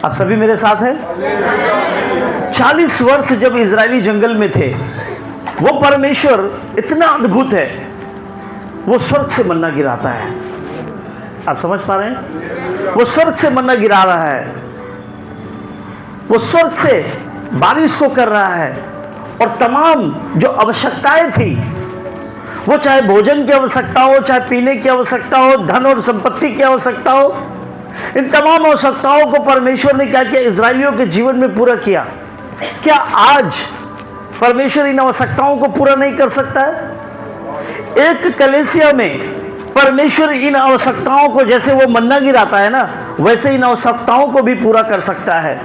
आप सभी मेरे साथ हैं? 40 वर्ष जब इजरायली जंगल में थे, वो परमेश्वर इतना अद्भुत है, वो स्वर्ग से मन्ना गिराता है। आप समझ पा रहे हैं? वो स्वर्ग से मन्ना गिरा रहा है, वो स्वर्ग से बारिश को कर रहा है, और तमाम जो आवश्यकताएं थी, वो चाहे भोजन की आवश्यकता हो, चाहे पीने की आवश्यकता हो, धन और संपत्ति की आवश्यकता हो, इन तमाम आवश्यकताओं को परमेश्वर ने क्या किया? इजरायलियों के जीवन में पूरा किया। क्या आज परमेश्वर इन आवश्यकताओं को पूरा नहीं कर सकता है? एक कलीसिया में परमेश्वर इन आवश्यकताओं को, जैसे वो मन्ना गिराता है ना, वैसे इन आवश्यकताओं को भी पूरा कर सकता है।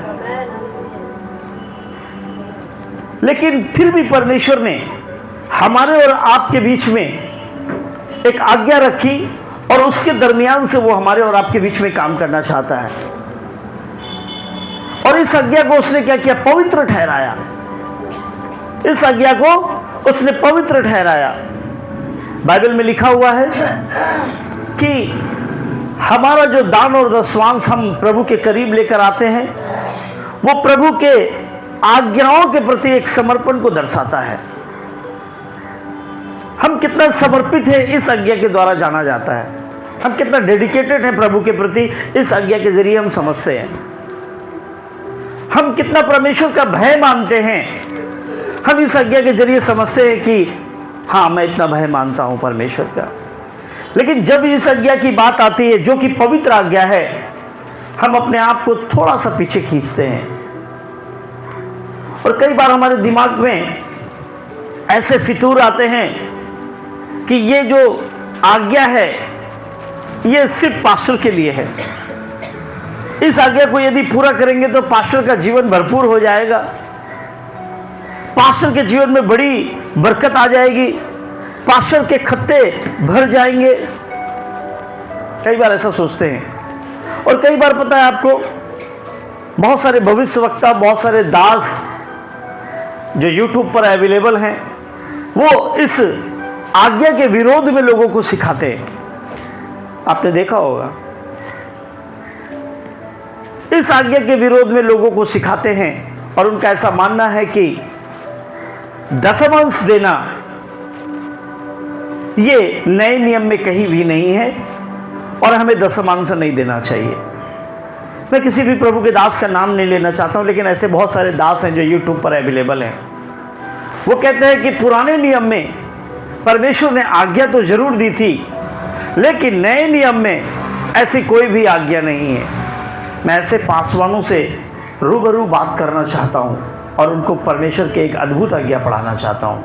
लेकिन फिर भी परमेश्वर ने हमारे और आपके बीच में एक आज्ञा रखी, और उसके दरमियान से वो हमारे और आपके बीच में काम करना चाहता है। और इस आज्ञा को उसने क्या किया? पवित्र ठहराया। इस आज्ञा को उसने पवित्र ठहराया। बाइबल में लिखा हुआ है कि हमारा जो दान और दशवांश हम प्रभु के करीब लेकर आते हैं, वो प्रभु के आज्ञाओं के प्रति एक समर्पण को दर्शाता है। हम कितना समर्पित हैं, इस आज्ञा के द्वारा जाना जाता है। हम कितना डेडिकेटेड हैं प्रभु के प्रति, इस आज्ञा के जरिए हम समझते हैं। हम कितना परमेश्वर का भय मानते हैं, हम इस आज्ञा के जरिए समझते हैं कि हाँ, मैं इतना भय मानता हूं परमेश्वर का। लेकिन जब इस आज्ञा की बात आती है, जो कि पवित्र आज्ञा है, हम अपने आप को थोड़ा सा पीछे खींचते हैं। और कई बार हमारे दिमाग में ऐसे फितूर आते हैं कि ये जो आज्ञा है, ये सिर्फ पास्टर के लिए है। इस आज्ञा को यदि पूरा करेंगे तो पास्टर का जीवन भरपूर हो जाएगा, पास्टर के जीवन में बड़ी बरकत आ जाएगी, पास्टर के खत्ते भर जाएंगे। कई बार ऐसा सोचते हैं। और कई बार पता है आपको, बहुत सारे भविष्यवक्ता, बहुत सारे दास जो YouTube पर अवेलेबल हैं, वो इस आज्ञा के विरोध में लोगों को सिखाते हैं। आपने देखा होगा, इस आज्ञा के विरोध में लोगों को सिखाते हैं, और उनका ऐसा मानना है कि दशमांश देना ये नए नियम में कहीं भी नहीं है, और हमें दशमांश नहीं देना चाहिए। मैं किसी भी प्रभु के दास का नाम नहीं लेना चाहता हूं, लेकिन ऐसे बहुत सारे दास हैं जो YouTube पर अवेलेबल हैं। वो कहते हैं कि पुराने नियम में परमेश्वर ने आज्ञा तो जरूर दी थी, लेकिन नए नियम में ऐसी कोई भी आज्ञा नहीं है। मैं ऐसे पासवानों से रूबरू बात करना चाहता हूं, और उनको परमेश्वर के एक अद्भुत आज्ञा पढ़ाना चाहता हूं।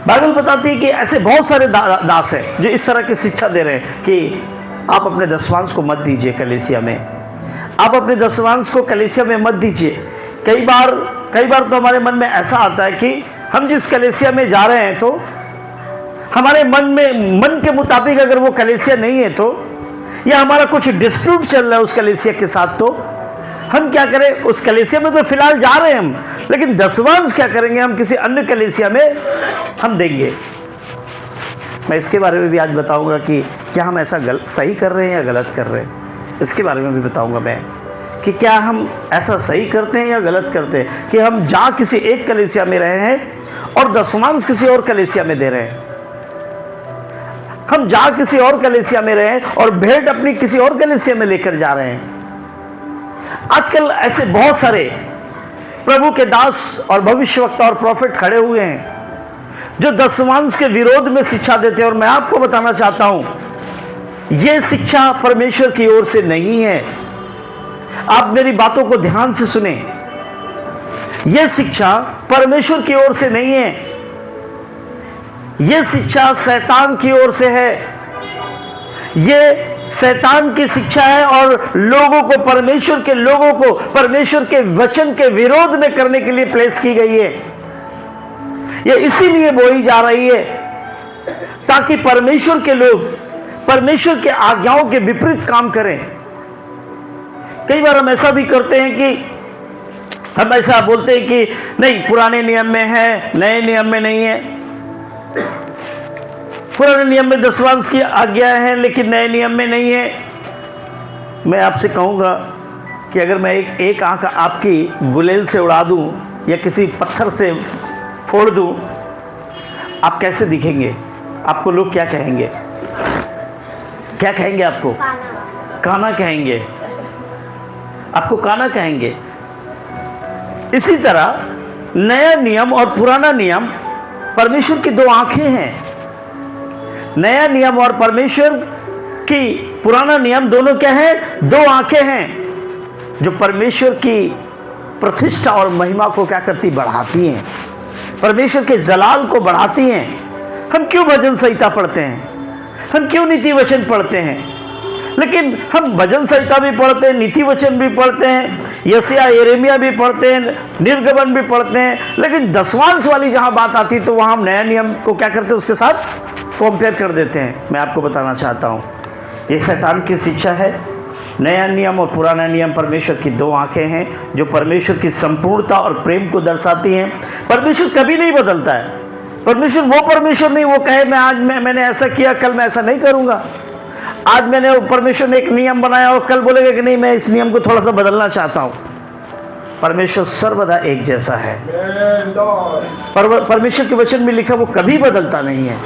बाइबल बताती है कि ऐसे बहुत सारे दास हैं जो इस तरह की शिक्षा दे रहे हैं कि आप अपने दशवांश को मत दीजिए कलीसिया में, आप अपने दशवांश को कलीसिया में मत दीजिए। कई बार तो हमारे मन में ऐसा आता है कि हम जिस कलीसिया में जा रहे हैं, तो हमारे मन के मुताबिक अगर वो कलीसिया नहीं है, तो या हमारा कुछ डिस्प्यूट चल रहा है उस कलीसिया के साथ, तो हम क्या करें? उस कलीसिया में तो फिलहाल जा रहे हैं हम, लेकिन दशवांश क्या करेंगे? हम किसी अन्य कलीसिया में हम देंगे। मैं इसके बारे में भी आज बताऊंगा कि क्या हम ऐसा सही कर रहे हैं या गलत कर रहे हैं। इसके बारे में भी बताऊंगा मैं कि क्या हम ऐसा सही करते हैं या गलत करते हैं, कि हम जा किसी एक कलीसिया में रहे हैं और दशमांश किसी और कलीसिया में दे रहे हैं। हम जा किसी और कलीसिया में रहे हैं और भेंट अपनी किसी और कलीसिया में लेकर जा रहे हैं। आजकल ऐसे बहुत सारे प्रभु के दास और भविष्यवक्ता और प्रॉफिट खड़े हुए हैं जो दशमांश के विरोध में शिक्षा देते हैं। और मैं आपको बताना चाहता हूं, यह शिक्षा परमेश्वर की ओर से नहीं है। आप मेरी बातों को ध्यान से सुने। यह शिक्षा परमेश्वर की ओर से नहीं है, यह शिक्षा शैतान की ओर से है। यह शैतान की शिक्षा है, और लोगों को, परमेश्वर के लोगों को परमेश्वर के वचन के विरोध में करने के लिए प्लेस की गई है। यह इसीलिए बोई जा रही है ताकि परमेश्वर के लोग परमेश्वर के आज्ञाओं के विपरीत काम करें। कई बार हम ऐसा भी करते हैं कि हम ऐसा बोलते हैं कि नहीं, पुराने नियम में है, नए नियम में नहीं है। पुराने नियम में दशवांश की आज्ञा है, लेकिन नए नियम में नहीं है। मैं आपसे कहूँगा कि अगर मैं एक आँख आपकी गुलेल से उड़ा दूँ या किसी पत्थर से फोड़ दूँ, आप कैसे दिखेंगे? आपको लोग क्या कहेंगे? क्या कहेंगे आपको? काना कहेंगे, आपको काना कहेंगे। इसी तरह नया नियम और पुराना नियम परमेश्वर की दो आंखें हैं। नया नियम और परमेश्वर की पुराना नियम दोनों क्या है? दो आंखें हैं जो परमेश्वर की प्रतिष्ठा और महिमा को क्या करती? बढ़ाती हैं, परमेश्वर के जलाल को बढ़ाती हैं। हम क्यों भजन संहिता पढ़ते हैं? हम क्यों नीति वचन पढ़ते हैं? लेकिन हम भजन संहिता भी पढ़ते हैं, नीति वचन भी पढ़ते हैं, यशायाह यिर्मयाह भी पढ़ते हैं, निर्गमन भी पढ़ते हैं, लेकिन दशवांश वाली जहाँ बात आती तो वहाँ हम नया नियम को क्या करते हैं? उसके साथ कंपेयर कर देते हैं। मैं आपको बताना चाहता हूँ, ये शैतान की शिक्षा है। नया नियम और पुराना नियम परमेश्वर की दो आंखें हैं जो परमेश्वर की संपूर्णता और प्रेम को दर्शाती हैं। परमेश्वर कभी नहीं बदलता है। परमेश्वर वो परमेश्वर नहीं वो कहे मैं आज मैंने ऐसा किया, कल मैं ऐसा नहीं करूँगा। आज मैंने परमेश्वर ने एक नियम बनाया और कल बोलेगा कि नहीं मैं इस नियम को थोड़ा सा बदलना चाहता हूँ। परमेश्वर सर्वदा एक जैसा है। परमेश्वर के वचन में लिखा वो कभी बदलता नहीं है।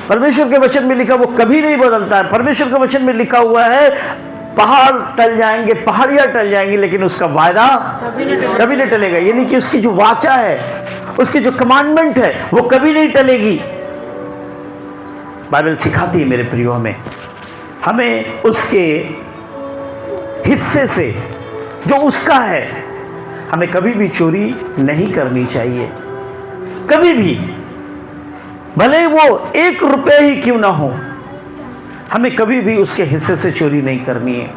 परमेश्वर के वचन में लिखा वो कभी नहीं बदलता है। परमेश्वर के वचन में लिखा हुआ है पहाड़ टल जाएंगे, पहाड़ियाँ टल जाएंगी, लेकिन उसका वायदा कभी नहीं टलेगा। यानी कि उसकी जो वाचा है, उसकी जो कमांडमेंट है वो कभी नहीं टलेगी। बाइबल सिखाती है मेरे प्रियो हमें उसके हिस्से से जो उसका है हमें कभी भी चोरी नहीं करनी चाहिए। कभी भी, भले वो 1 रुपये ही क्यों ना हो, हमें कभी भी उसके हिस्से से चोरी नहीं करनी है।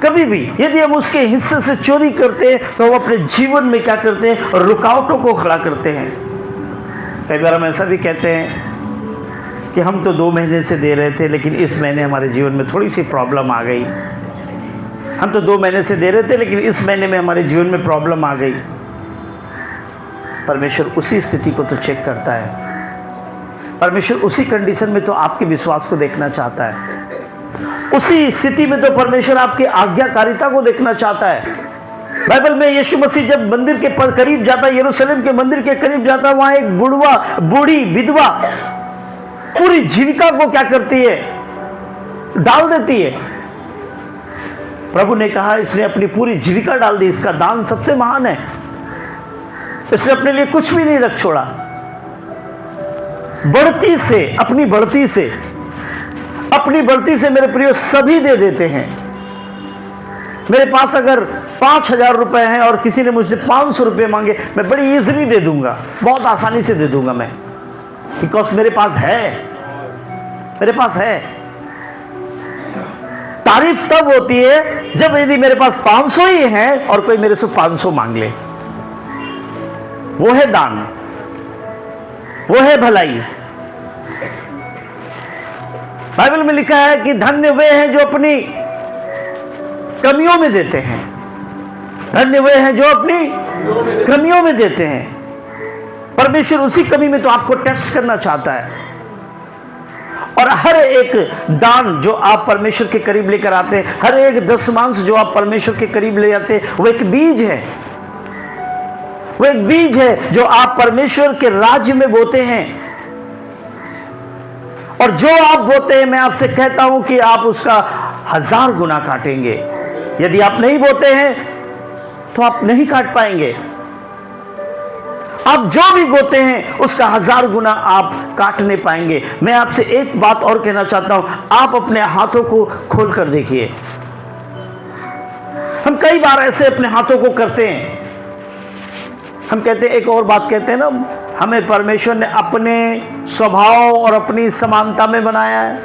कभी भी यदि हम उसके हिस्से से चोरी करते हैं तो हम अपने जीवन में क्या करते हैं? रुकावटों को खड़ा करते हैं। कई बार हम ऐसा भी कहते हैं कि हम तो 2 महीने से दे रहे थे, लेकिन इस महीने हमारे जीवन में थोड़ी सी प्रॉब्लम आ गई। हम तो 2 महीने से दे रहे थे, लेकिन इस महीने में हमारे जीवन में प्रॉब्लम आ गई। परमेश्वर उसी स्थिति को तो चेक करता है। परमेश्वर उसी कंडीशन में तो आपके विश्वास को देखना चाहता है। उसी स्थिति में तो परमेश्वर आपकी आज्ञाकारिता को देखना चाहता है। बाइबल में यीशु मसीह जब मंदिर के करीब जाता, यरूशलेम के मंदिर के करीब जाता, वहां एक बूढ़ी विधवा पूरी जीविका को क्या करती है? डाल देती है। प्रभु ने कहा इसने अपनी पूरी जीविका डाल दी, इसका दान सबसे महान है। इसने अपने लिए कुछ भी नहीं रख छोड़ा। बढ़ती से, अपनी बढ़ती से मेरे प्रियो सभी दे देते हैं। मेरे पास अगर 5,000 रुपए हैं और किसी ने मुझसे 500 रुपये मांगे, मैं बड़ी इजीली दे दूंगा, बहुत आसानी से दे दूंगा मैं, बिकॉज मेरे पास है। तारीफ तब होती है जब यदि मेरे पास 500 ही है और कोई मेरे से 500 मांग ले। वो है दान, वो है भलाई। बाइबल में लिखा है कि धन्य वे हैं जो अपनी कमियों में देते हैं। धन्य वे हैं जो अपनी कमियों में देते हैं। परमेश्वर उसी कमी में तो आपको टेस्ट करना चाहता है। और हर एक दान जो आप परमेश्वर के करीब लेकर आते हैं, हर एक दशमांश जो आप परमेश्वर के करीब ले जाते हैं, वो एक बीज है। वो एक बीज है जो आप परमेश्वर के राज्य में बोते हैं। और जो आप बोते हैं, मैं आपसे कहता हूं कि आप उसका 1000 गुना काटेंगे। यदि आप नहीं बोते हैं तो आप नहीं काट पाएंगे। आप जो भी बोते हैं उसका 1000 गुना आप काट नहीं पाएंगे। मैं आपसे एक बात और कहना चाहता हूं, आप अपने हाथों को खोल कर देखिए। हम कई बार ऐसे अपने हाथों को करते हैं। हम कहते हैं, एक और बात कहते हैं ना, हमें परमेश्वर ने अपने स्वभाव और अपनी समानता में बनाया है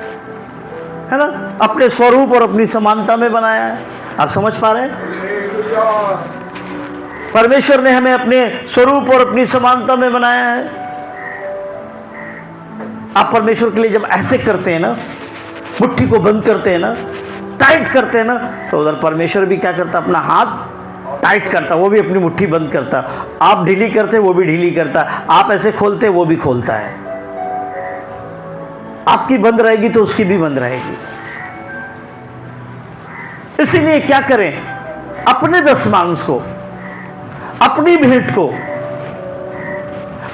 ना, अपने स्वरूप और अपनी समानता में बनाया है। आप समझ पा रहे हैं? परमेश्वर ने हमें अपने स्वरूप और अपनी समानता में बनाया है। आप परमेश्वर के लिए जब ऐसे करते हैं ना, मुट्ठी को बंद करते हैं ना, टाइट करते हैं ना, तो उधर परमेश्वर भी क्या करता? अपना हाथ टाइट करता, वो भी अपनी मुट्ठी बंद करता। आप ढीली करते, वो भी ढीली करता। आप ऐसे खोलते, वो भी खोलता है। आपकी बंद रहेगी तो उसकी भी बंद रहेगी। इसीलिए क्या करें, अपने दशमांश को, अपनी भेंट को,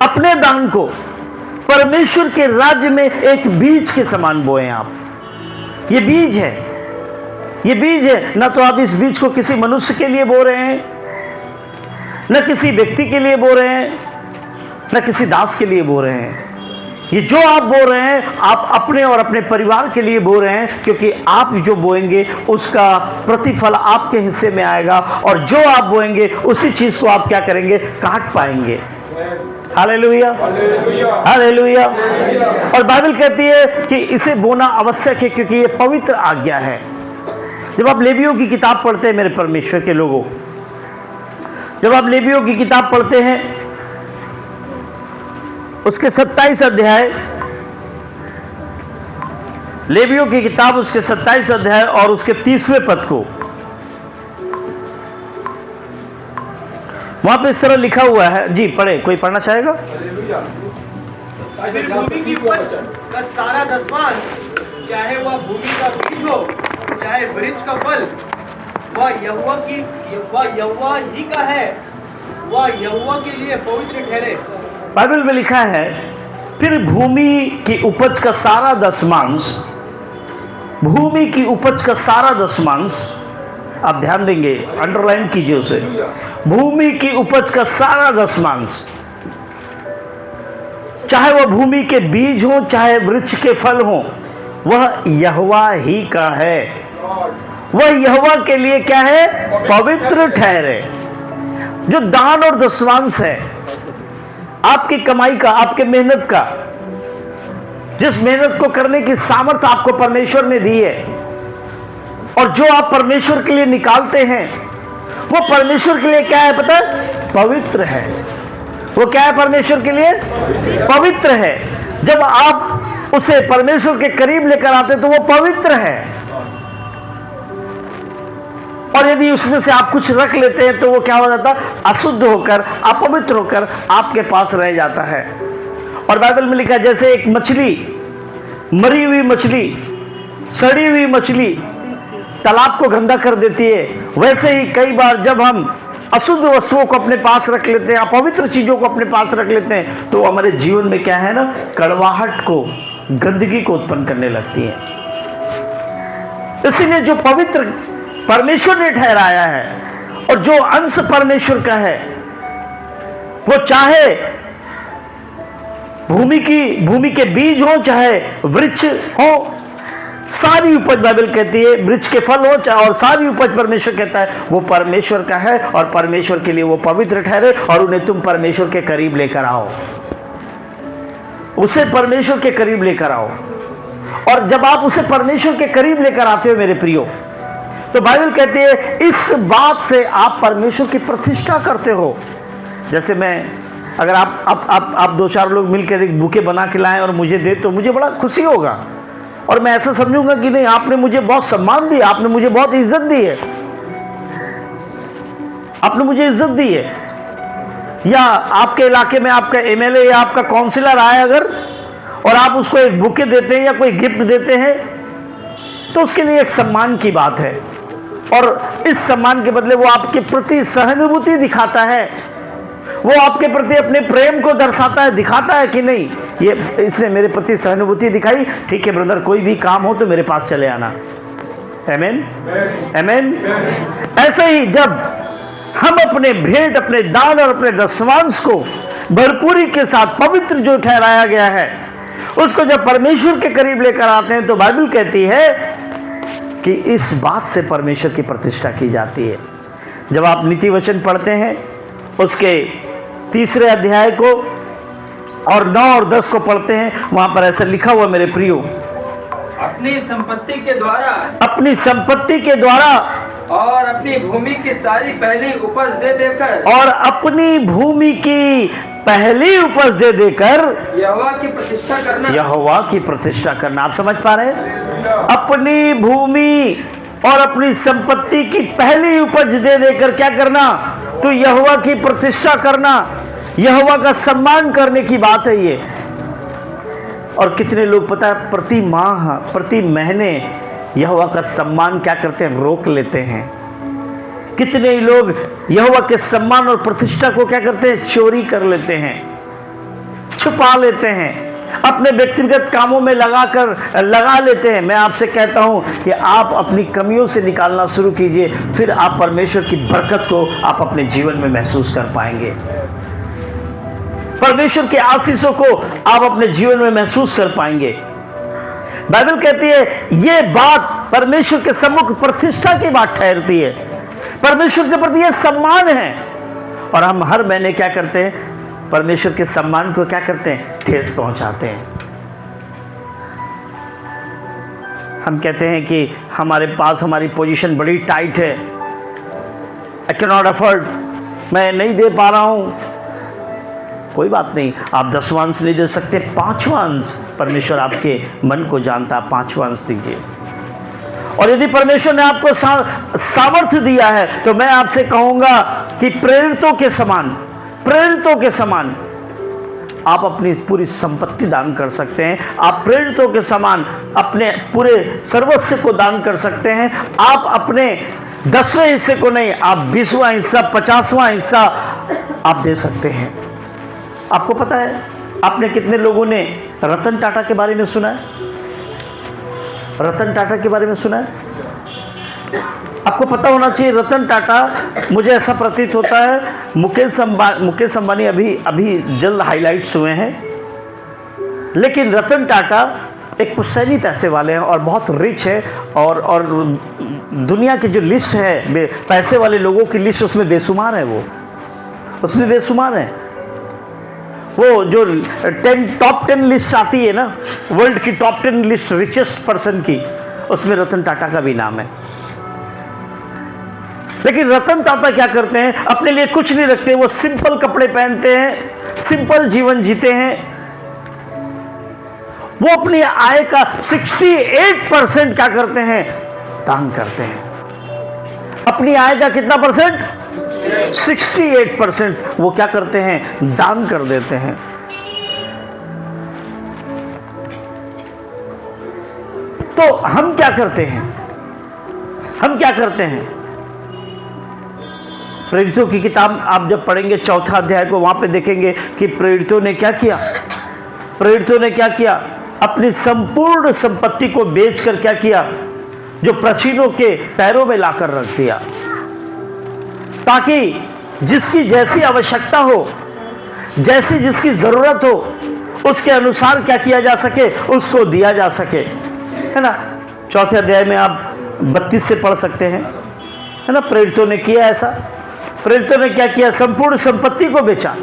अपने दान को परमेश्वर के राज्य में एक बीज के समान बोएं आप। ये बीज है, ये बीज है। ना तो आप इस बीज को किसी मनुष्य के लिए बो रहे हैं, न किसी व्यक्ति के लिए बो रहे हैं, न किसी दास के लिए बो रहे हैं। ये जो आप बो रहे हैं, आप अपने और अपने परिवार के लिए बो रहे हैं, क्योंकि आप जो बोएंगे उसका प्रतिफल आपके हिस्से में आएगा, और जो आप बोएंगे उसी चीज को आप क्या करेंगे, काट पाएंगे। Hallelujah, hallelujah. और बाइबल कहती है कि इसे बोना आवश्यक है, क्योंकि ये पवित्र आज्ञा है। जब आप लेवियों की किताब पढ़ते हैं मेरे परमेश्वर के लोगों, जब आप लेवियों की किताब पढ़ते हैं उसके 27 अध्याय, लेवियों की किताब उसके 27 अध्याय और उसके 30वें पद को, वहां पे इस तरह लिखा हुआ है। जी पढ़े, कोई पढ़ना चाहेगा? भूमि की उपज का सारा दशमांश, चाहे वह भूमि का बीज हो चाहे वृक्ष का फल, वह यहोवा ही का है, वह यहोवा के लिए पवित्र ठहरे। बाइबल में लिखा है, फिर भूमि की उपज का सारा दशमांश, भूमि की उपज का सारा दशमांश, आप ध्यान देंगे, अंडरलाइन कीजिए उसे, भूमि की उपज का सारा दशमांश, चाहे वह भूमि के बीज हो चाहे वृक्ष के फल हो, वह यहोवा ही का है, वह यहोवा के लिए क्या है, पवित्र ठहरे। जो दान और दशमांश है, आपकी कमाई का, आपके मेहनत का, जिस मेहनत को करने की सामर्थ्य आपको परमेश्वर ने दी है, और जो आप परमेश्वर के लिए निकालते हैं, वो परमेश्वर के लिए क्या है पता है, पवित्र है। वो क्या है परमेश्वर के लिए, पवित्र है। जब आप उसे परमेश्वर के करीब लेकर आते तो वो पवित्र है, और यदि उसमें से आप कुछ रख लेते हैं तो वो क्या हो जाता, अशुद्ध होकर, अपवित्र होकर आपके पास रह जाता है। और बाइबल में लिखा है, जैसे एक मछली, मरी हुई मछली, सड़ी हुई मछली तालाब को गंदा कर देती है, वैसे ही कई बार जब हम अशुद्ध वस्तुओं को अपने पास रख लेते हैं, अपवित्र चीजों को अपने पास रख लेते हैं, तो हमारे जीवन में क्या है ना, कड़वाहट को, गंदगी को उत्पन्न करने लगती है। इसीलिए जो पवित्र परमेश्वर ने ठहराया है, और जो अंश परमेश्वर का है, वो चाहे भूमि के बीज हो चाहे वृक्ष हो, सारी उपज बाइबल कहती है, वृक्ष के फल हो चाहे, और सारी उपज परमेश्वर कहता है वो परमेश्वर का है, और परमेश्वर के लिए वो पवित्र ठहरे, और उन्हें तुम परमेश्वर के करीब लेकर आओ, उसे परमेश्वर के करीब लेकर आओ। और जब आप उसे परमेश्वर के करीब लेकर आते हो मेरे प्रियो, तो बाइबल कहती है इस बात से आप परमेश्वर की प्रतिष्ठा करते हो। जैसे मैं, अगर आप 2-4 लोग मिलकर एक बुके बना के लाएं और मुझे दे, तो मुझे बड़ा खुशी होगा, और मैं ऐसा समझूंगा कि नहीं, आपने मुझे बहुत सम्मान दिया, आपने मुझे बहुत इज्जत दी है, आपने मुझे इज्जत दी है। या आपके इलाके में आपका एमएलए या आपका काउंसिलर आए अगर, और आप उसको एक बुके देते हैं या कोई गिफ्ट देते हैं, तो उसके लिए एक सम्मान की बात है, और इस सम्मान के बदले वो आपके प्रति सहानुभूति दिखाता है, वो आपके प्रति अपने प्रेम को दर्शाता है, दिखाता है कि नहीं, ये इसने मेरे प्रति सहानुभूति दिखाई, ठीक है ब्रदर, कोई भी काम हो तो मेरे पास चले आना। आमीन, आमीन। ऐसे ही जब हम अपने भेंट, अपने दान और अपने दशमांश को भरपूरी के साथ पवित्र जो ठहराया गया है, उसको जब परमेश्वर के करीब लेकर आते हैं, तो बाइबल कहती है कि इस बात से परमेश्वर की प्रतिष्ठा की जाती है। जब आप नीति वचन पढ़ते हैं, उसके 3 अध्याय को और 9 और 10 को पढ़ते हैं, वहां पर ऐसा लिखा हुआ मेरे प्रियो, अपनी संपत्ति के द्वारा, अपनी संपत्ति के द्वारा और अपनी भूमि की सारी पहली उपज दे देकर, और अपनी भूमि की पहली उपज दे देकर यहोवा की प्रतिष्ठा करना, यहोवा की प्रतिष्ठा करना। आप समझ पा रहे हैं? अपनी भूमि और अपनी संपत्ति की पहली उपज दे देकर क्या करना, तो यहोवा की प्रतिष्ठा करना, यहोवा का सम्मान करने की बात है ये। और कितने लोग पता है प्रति माह, प्रति महीने यहोवा का सम्मान क्या करते हैं, रोक लेते हैं। कितने ही लोग यहोवा के सम्मान और प्रतिष्ठा को क्या करते हैं, चोरी कर लेते हैं, छुपा लेते हैं, अपने व्यक्तिगत कामों में लगा लेते हैं। मैं आपसे कहता हूं कि आप अपनी कमियों से निकालना शुरू कीजिए, फिर आप परमेश्वर की बरकत को आप अपने जीवन में महसूस कर पाएंगे। परमेश्वर के आशीषों को आप अपने जीवन में महसूस कर पाएंगे। बाइबल कहती है ये बात परमेश्वर के सम्मुख प्रतिष्ठा की बात ठहरती है, परमेश्वर के प्रति यह सम्मान है। और हम हर महीने क्या करते हैं, परमेश्वर के सम्मान को क्या करते हैं, ठेस पहुंचाते हैं। हम कहते हैं कि हमारे पास हमारी पोजीशन बड़ी टाइट है, आई कैन नॉट अफोर्ड, मैं नहीं दे पा रहा हूं। कोई बात नहीं, आप 10वांश नहीं दे सकते, 5वांश परमेश्वर आपके मन को जानता, 5वांश दीजिए। और यदि परमेश्वर ने आपको सामर्थ्य दिया है तो मैं आपसे कहूंगा कि प्रेरितों के समान आप अपनी पूरी संपत्ति दान कर सकते हैं। आप प्रेरितों के समान अपने पूरे सर्वस्व को दान कर सकते हैं। आप अपने 10वें हिस्से को नहीं, आप 20वां हिस्सा, 50वां हिस्सा आप दे सकते हैं। आपको पता है, आपने कितने लोगों ने रतन टाटा के बारे में सुना है? रतन टाटा के बारे में सुना है? आपको पता होना चाहिए, रतन टाटा, मुझे ऐसा प्रतीत होता है मुकेश अंबानी अभी जल्द हाइलाइट्स हुए हैं, लेकिन रतन टाटा एक पुश्तैनी पैसे वाले हैं और बहुत रिच है। और दुनिया की जो लिस्ट है पैसे वाले लोगों की लिस्ट, उसमें बेशुमार है, वो उसमें बेशुमार है। वो जो टॉप 10 लिस्ट आती है ना, वर्ल्ड की टॉप 10 लिस्ट रिचेस्ट पर्सन की, उसमें रतन टाटा का भी नाम है। लेकिन रतन टाटा क्या करते हैं, अपने लिए कुछ नहीं रखते, वो सिंपल कपड़े पहनते हैं, सिंपल जीवन जीते हैं। वो अपनी आय का 68% क्या करते हैं, दान करते हैं। अपनी आय का कितना परसेंट, 68% वो क्या करते हैं, दान कर देते हैं। तो हम क्या करते हैं, प्रेरितों की किताब आप जब पढ़ेंगे 4था अध्याय को, वहां पे देखेंगे कि प्रेरितों ने क्या किया, अपनी संपूर्ण संपत्ति को बेचकर क्या किया, जो प्राचीनों के पैरों में लाकर रख दिया, ताकि जिसकी जैसी आवश्यकता हो, जैसी जिसकी जरूरत हो, उसके अनुसार क्या किया जा सके, उसको दिया जा सके, है ना। 4थे अध्याय में आप 32 से पढ़ सकते हैं, है ना। प्रेरितों ने किया ऐसा, प्रेरितों ने क्या किया, संपूर्ण संपत्ति को बेचा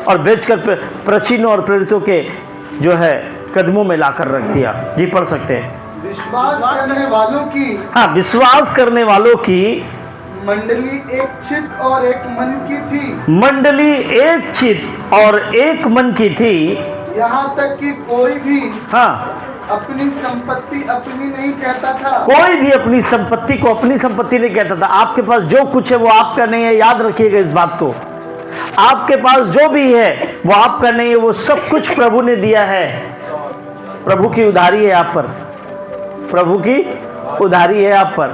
और बेचकर प्राचीनों और प्रेरितों के जो है कदमों में लाकर रख दिया। जी पढ़ सकते हैं। विश्वास करने वालों की, हाँ, विश्वास करने वालों की मंडली एक चित्त और एक मन की थी। मंडली एक चित्त और एक मन की थी। यहाँ तक कि कोई भी हाँ, अपनी संपत्ति अपनी नहीं कहता था। कोई भी अपनी संपत्ति को अपनी संपत्ति नहीं कहता था। आपके पास जो कुछ है वो आपका नहीं है, याद रखिएगा इस बात को। आपके पास जो भी है वो आपका नहीं है, वो सब कुछ प्रभु ने दिया है। प्रभु की उधारी है आप पर, प्रभु की उधारी है आप पर,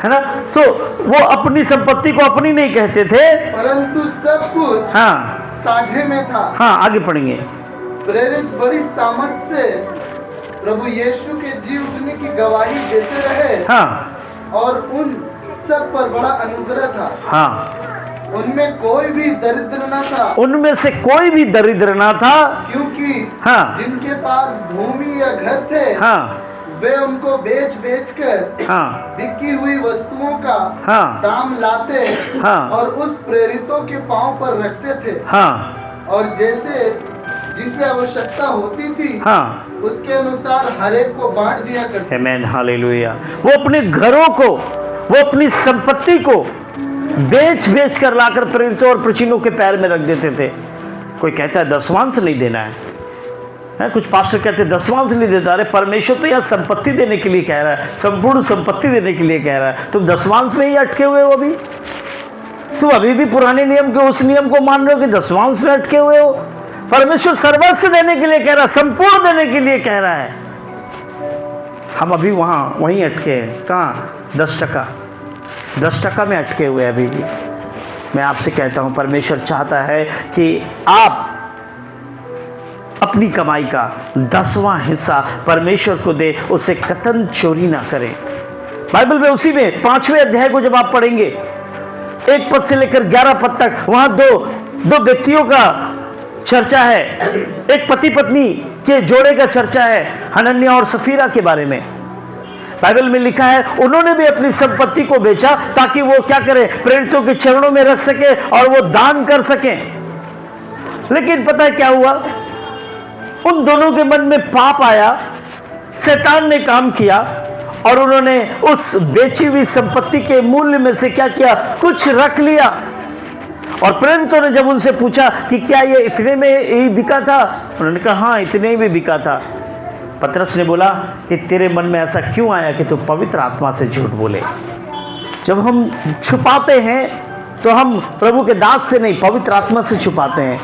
है ना। तो वो अपनी संपत्ति को अपनी नहीं कहते थे, परंतु सब कुछ हाँ साझे में था। हाँ, आगे पढ़ेंगे। प्रेरित बड़ी सामर्थ से प्रभु यीशु के जी उठने की गवाही देते रहे। हाँ, और उन सब पर बड़ा अनुग्रह था। हाँ, उनमें कोई भी दरिद्र न था। उनमें से कोई भी दरिद्र ना था, क्योंकि हाँ, जिनके पास भूमि या घर थे, हाँ, वे उनको बेच कर हाँ, बिकी हुई वस्तुओं का हाँ, दाम लाते हाँ, और उस प्रेरितों के पांव पर रखते थे। हाँ, और जैसे जिसे आवश्यकता होती थी, हाँ, उसके अनुसार हर एक को बांट दिया करते। आमीन, हालेलुया। वो अपने घरों को, वो अपनी संपत्ति को बेच कर लाकर प्रेरितों और प्राचीनों के पैर में रख देते थे। कोई कहता है दसवांश नहीं देना है, कुछ पास्टर कहते हैं दसवांश नहीं देता। अरे परमेश्वर तो यहाँ संपत्ति देने के लिए कह रहा है, संपूर्ण संपत्ति देने के लिए कह रहा है। तुम दसवांश में ही अटके हुए हो। अभी तुम अभी भी पुराने नियम के उस नियम को मान रहे हो कि दसवांश में अटके हुए हो। परमेश्वर सर्वस्व देने के लिए कह रहा है, संपूर्ण देने के लिए कह रहा है। हम अभी वहीं अटके हैं। कहाँ? 10% में अटके हुए हैं अभी भी। मैं आपसे कहता हूँ, परमेश्वर चाहता है कि आप अपनी कमाई का 10वां हिस्सा परमेश्वर को दे, उसे कतन चोरी ना करें। बाइबल में उसी में 5वें अध्याय को जब आप पढ़ेंगे, 1 पद से लेकर 11 पद तक, वहां दो व्यक्तियों का चर्चा है। एक पति पत्नी के जोड़े का चर्चा है, हनन्याह और सफीरा के बारे में। बाइबल में लिखा है उन्होंने भी अपनी संपत्ति को बेचा ताकि वो क्या करें? प्रेरितों के चरणों में रख सके और वो दान कर सकें। लेकिन पता है क्या हुआ? उन दोनों के मन में पाप आया, शैतान ने काम किया और उन्होंने उस बेची हुई संपत्ति के मूल्य में से क्या किया? कुछ रख लिया। और प्रेरितों ने जब उनसे पूछा कि क्या ये इतने में ही बिका था? उन्होंने कहा हाँ, इतने में बिका था। पतरस ने बोला कि तेरे मन में ऐसा क्यों आया कि तू पवित्र आत्मा से झूठ बोले? जब हम छुपाते हैं तो हम प्रभु के दास से नहीं, पवित्र आत्मा से छुपाते हैं।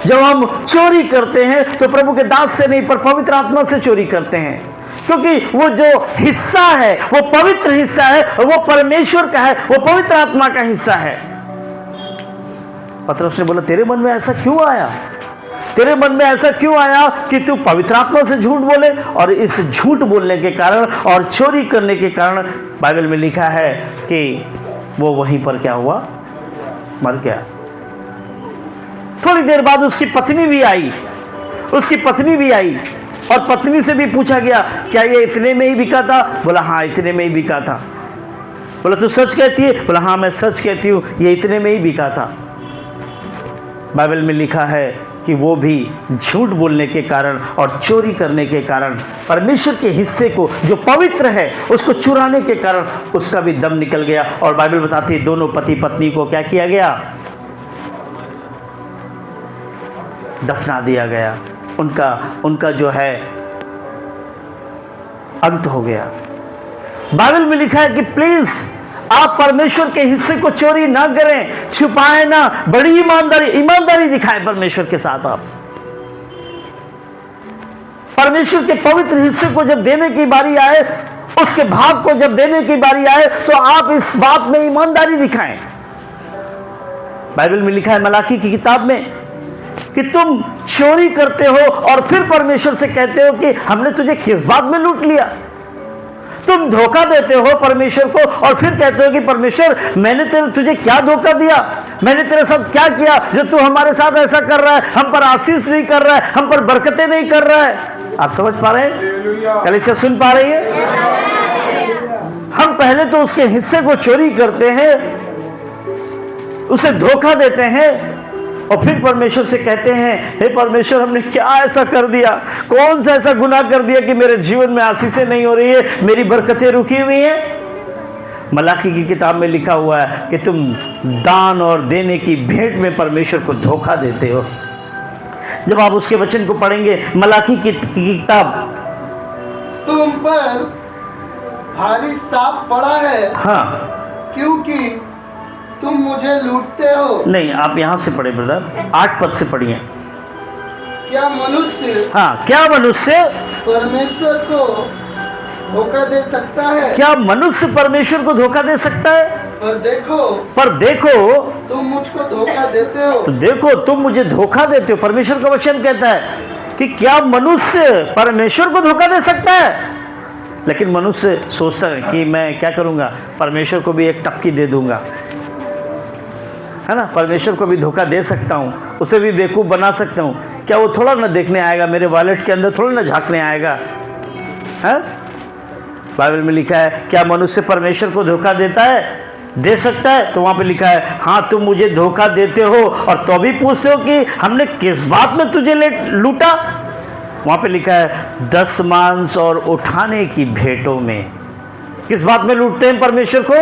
जब हम चोरी करते हैं तो प्रभु के दास से नहीं, पर पवित्र आत्मा से चोरी करते हैं, क्योंकि वो जो हिस्सा है वो पवित्र हिस्सा है, वो परमेश्वर का है, वो पवित्र आत्मा का हिस्सा है। पतरस ने बोला तेरे मन में ऐसा क्यों आया? तेरे मन में ऐसा क्यों आया कि तू पवित्र आत्मा से झूठ बोले? और इस झूठ बोलने के कारण और चोरी करने के कारण बाइबल में लिखा है कि वो वहीं पर क्या हुआ? मर गया। थोड़ी देर बाद उसकी पत्नी भी आई, और पत्नी से भी पूछा गया क्या ये इतने में ही बिका था? बोला हाँ, इतने में ही बिका था। बोला तू सच कहती है? बोला हाँ, मैं सच कहती हूँ, ये इतने में ही बिका था। बाइबल में लिखा है कि वो भी झूठ बोलने के कारण और चोरी करने के कारण, परमेश्वर के हिस्से को जो पवित्र है उसको चुराने के कारण उसका भी दम निकल गया। और बाइबल बताती है दोनों पति पत्नी को क्या किया गया? दफना दिया गया। उनका जो है अंत हो गया। बाइबल में लिखा है कि प्लीज आप परमेश्वर के हिस्से को चोरी ना करें, छुपाएं ना, बड़ी ईमानदारी दिखाएं परमेश्वर के साथ। आप परमेश्वर के पवित्र हिस्से को जब देने की बारी आए, उसके भाग को जब देने की बारी आए, तो आप इस बात में ईमानदारी दिखाएं। बाइबल में लिखा है मलाकी की किताब में कि तुम चोरी करते हो और फिर परमेश्वर से कहते हो कि हमने तुझे किस बात में लूट लिया। तुम धोखा देते हो परमेश्वर को और फिर कहते हो कि परमेश्वर मैंने तुझे क्या धोखा दिया, मैंने तेरे साथ क्या किया जो तू हमारे साथ ऐसा कर रहा है, हम पर आशीष नहीं कर रहा है, हम पर बरकतें नहीं कर रहा है। आप समझ पा रहे हैं? कलीसिया सुन पा रही है? हम पहले तो उसके हिस्से को चोरी करते हैं, उसे धोखा देते हैं और फिर परमेश्वर से कहते हैं हे परमेश्वर हमने क्या ऐसा कर दिया, कौन सा ऐसा गुनाह कर दिया कि मेरे जीवन में आशीषें नहीं हो रही है, मेरी बरकतें रुकी हुई हैं। मलाकी की किताब में लिखा हुआ है कि तुम दान और देने की भेंट में परमेश्वर को धोखा देते हो। जब आप उसके वचन को पढ़ेंगे, मलाकी की किताब, तुम पर भारी साप पड़ा है, हाँ, क्योंकि तुम मुझे लूटते हो। नहीं, आप यहां से पढ़े ब्रदर, 8 पद से पढ़िए। क्या मनुष्य, हाँ, क्या मनुष्य परमेश्वर को धोखा दे सकता है? क्या मनुष्य परमेश्वर को धोखा दे सकता है? पर देखो तुम मुझको धोखा देते हो। तो देखो तुम मुझे धोखा देते हो। परमेश्वर का वचन कहता है कि क्या मनुष्य परमेश्वर को धोखा दे सकता है? लेकिन मनुष्य सोचता है कि मैं क्या करूंगा, परमेश्वर को भी एक टपकी दे दूंगा, है ना, परमेश्वर को भी धोखा दे सकता हूँ, उसे भी बेवकूफ़ बना सकता हूँ। क्या वो थोड़ा ना देखने आएगा, मेरे वॉलेट के अंदर थोड़ा ना झांकने आएगा, है? बाइबल में लिखा है क्या मनुष्य परमेश्वर को धोखा देता है, दे सकता है? तो वहाँ पे लिखा है हाँ तुम मुझे धोखा देते हो और तो भी पूछते हो कि हमने किस बात में तुझे लूटा। वहाँ पे लिखा है 10 मांस और उठाने की भेंटों में। किस बात में लूटते हैं परमेश्वर को?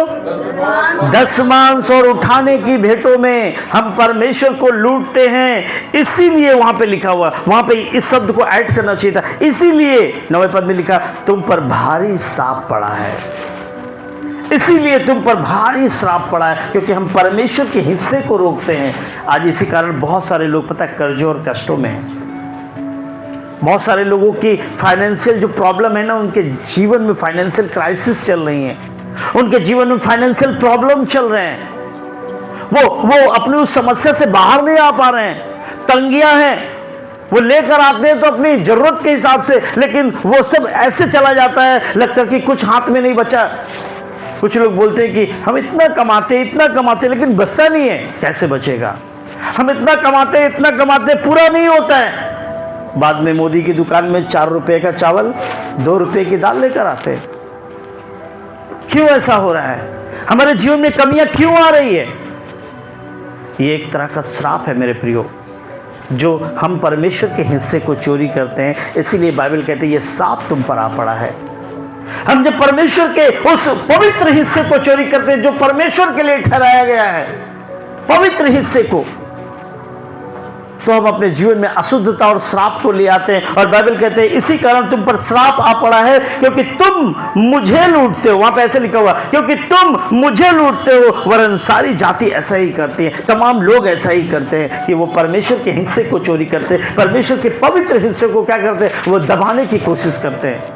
10 मांस और उठाने की भेंटों में हम परमेश्वर को लूटते हैं। इसीलिए वहां पे लिखा हुआ, वहां पे इस शब्द को ऐड करना चाहिए था। इसीलिए 9वें पद में लिखा तुम पर भारी श्राप पड़ा है, इसीलिए तुम पर भारी श्राप पड़ा है, क्योंकि हम परमेश्वर के हिस्से को रोकते हैं। आज इसी कारण बहुत सारे लोग पता है कर्जों और कष्टों में हैं। बहुत सारे लोगों की फाइनेंशियल जो प्रॉब्लम है ना, उनके जीवन में फाइनेंशियल क्राइसिस चल रही है, उनके जीवन में फाइनेंशियल प्रॉब्लम चल रहे हैं, वो अपनी उस समस्या से बाहर नहीं आ पा रहे हैं, तंगियां हैं, वो लेकर आते हैं तो अपनी जरूरत के हिसाब से, लेकिन वो सब ऐसे चला जाता है, लगता है कि कुछ हाथ में नहीं बचा। कुछ लोग बोलते हैं कि हम इतना कमाते लेकिन बचता नहीं है, कैसे बचेगा? हम इतना कमाते पूरा नहीं होता है। बाद में मोदी की दुकान में 4 रुपए का चावल 2 रुपए की दाल लेकर आते हैं। क्यों ऐसा हो रहा है? हमारे जीवन में कमियां क्यों आ रही है? ये एक तरह का श्राप है मेरे प्रियो, जो हम परमेश्वर के हिस्से को चोरी करते हैं। इसीलिए बाइबल कहते हैं ये श्राप तुम पर आ पड़ा है। हम जब परमेश्वर के उस पवित्र हिस्से को चोरी करते हैं जो परमेश्वर के लिए ठहराया गया है, पवित्र हिस्से को, तो हम अपने जीवन में अशुद्धता और श्राप को ले आते हैं। और बाइबल कहते हैं इसी कारण तुम पर श्राप आ पड़ा है, क्योंकि तुम मुझे लूटते हो। वहां पे ऐसे लिखा हुआ, क्योंकि तुम मुझे लूटते हो, वरन सारी जाति ऐसा ही करती है। तमाम लोग ऐसा ही करते हैं कि वो परमेश्वर के हिस्से को चोरी करते हैं, परमेश्वर के पवित्र हिस्से को क्या करते हैं, वो दबाने की कोशिश करते हैं।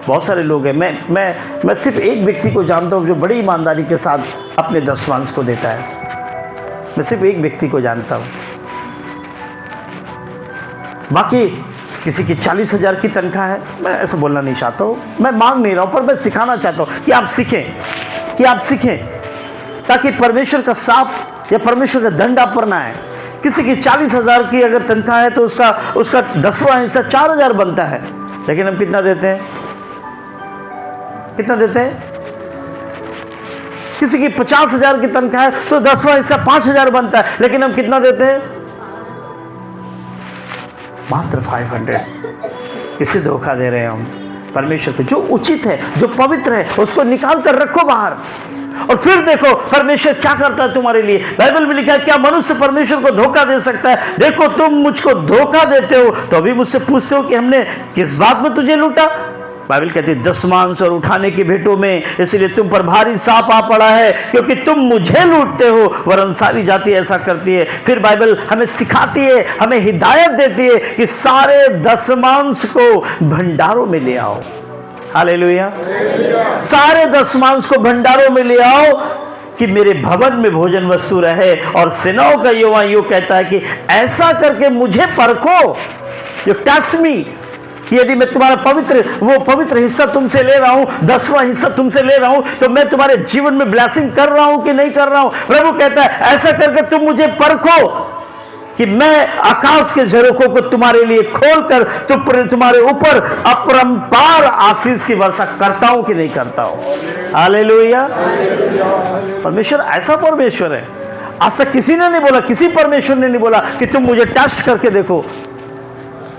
बहुत सारे लोग हैं, मैं सिर्फ एक व्यक्ति को जानता हूँ जो बड़ी ईमानदारी के साथ अपने दशमांश को देता है। मैं सिर्फ एक व्यक्ति को जानता हूँ। बाकी किसी की 40,000 की तनख्वाह है, मैं ऐसा बोलना नहीं चाहता हूँ, मैं मांग नहीं रहा हूँ, पर मैं सिखाना चाहता हूँ कि आप सीखें ताकि परमेश्वर का श्राप या परमेश्वर का दंड आप पर ना आए। किसी की 40,000 की अगर तनख्वाह है तो उसका 10वां हिस्सा 4,000 बनता है, लेकिन हम कितना देते हैं? किसी की 50,000 की तनख्वाह है तो 10वां हिस्सा 5,000 बनता है, लेकिन हम कितना देते हैं? मात्र 500। इसे धोखा दे रहे हैं हम परमेश्वर को। जो उचित है, जो पवित्र है, उसको निकाल कर रखो बाहर, और फिर देखो परमेश्वर क्या करता है तुम्हारे लिए। बाइबल में लिखा है, क्या मनुष्य परमेश्वर को धोखा दे सकता है? देखो तुम मुझको धोखा देते हो तो अभी मुझसे पूछते हो कि हमने किस बात में तुझे लूटा। बाइबल कहती है दशमांश और उठाने की भेंटों में, इसलिए तुम पर भारी श्राप आ पड़ा है, क्योंकि तुम मुझे लूटते हो, वरन सारी जाति ऐसा करती है। फिर बाइबल हमें सिखाती है, हमें हिदायत देती है कि सारे दशमांश को भंडारों में ले आओ। हालेलुया। सारे दशमांश को भंडारों में ले आओ कि मेरे भवन में भोजन वस्तु रहे। और सेनाओं का यहोवा यूं कहता है कि ऐसा करके मुझे परखो, यू टेस्ट मी, कि यदि मैं तुम्हारा पवित्र हिस्सा तुमसे ले रहा हूं, 10वां हिस्सा तुमसे ले रहा हूं, तो मैं तुम्हारे जीवन में ब्लेसिंग कर रहा हूं कि नहीं कर रहा हूं। प्रभु कहता है ऐसा करके तुम मुझे परखो कि मैं आकाश के झरोखों को तुम्हारे लिए खोलकर तुम्हारे ऊपर अपरंपार आशीष की वर्षा करता हूं कि नहीं करता हूं। हालेलुया। परमेश्वर ऐसा परमेश्वर है। आज तक किसी ने नहीं बोला, किसी परमेश्वर ने नहीं बोला कि तुम मुझे टेस्ट करके देखो,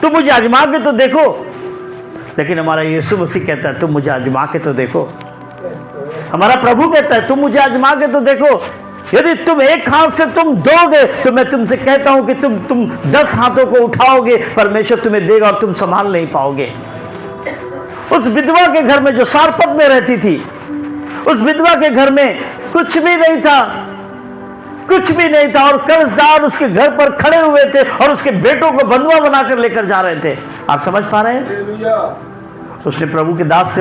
तुम मुझे आजमा के तो देखो, लेकिन हमारा यीशु मसीह कहता है तुम मुझे आजमा के तो देखो। हमारा प्रभु कहता है तुम मुझे आजमा के तो देखो। यदि तुम एक हाथ से तुम दोगे तो मैं तुमसे कहता हूं कि तुम 10 हाथों को उठाओगे, परमेश्वर तुम्हें देगा और तुम संभाल नहीं पाओगे। उस विधवा के घर में जो सारपत में रहती थी, उस विधवा के घर में कुछ भी नहीं था, और कर्जदार उसके घर पर खड़े हुए थे और उसके बेटों को बंधुआ बनाकर लेकर जा रहे थे। आप समझ पा रहे हैं? उसने प्रभु के दास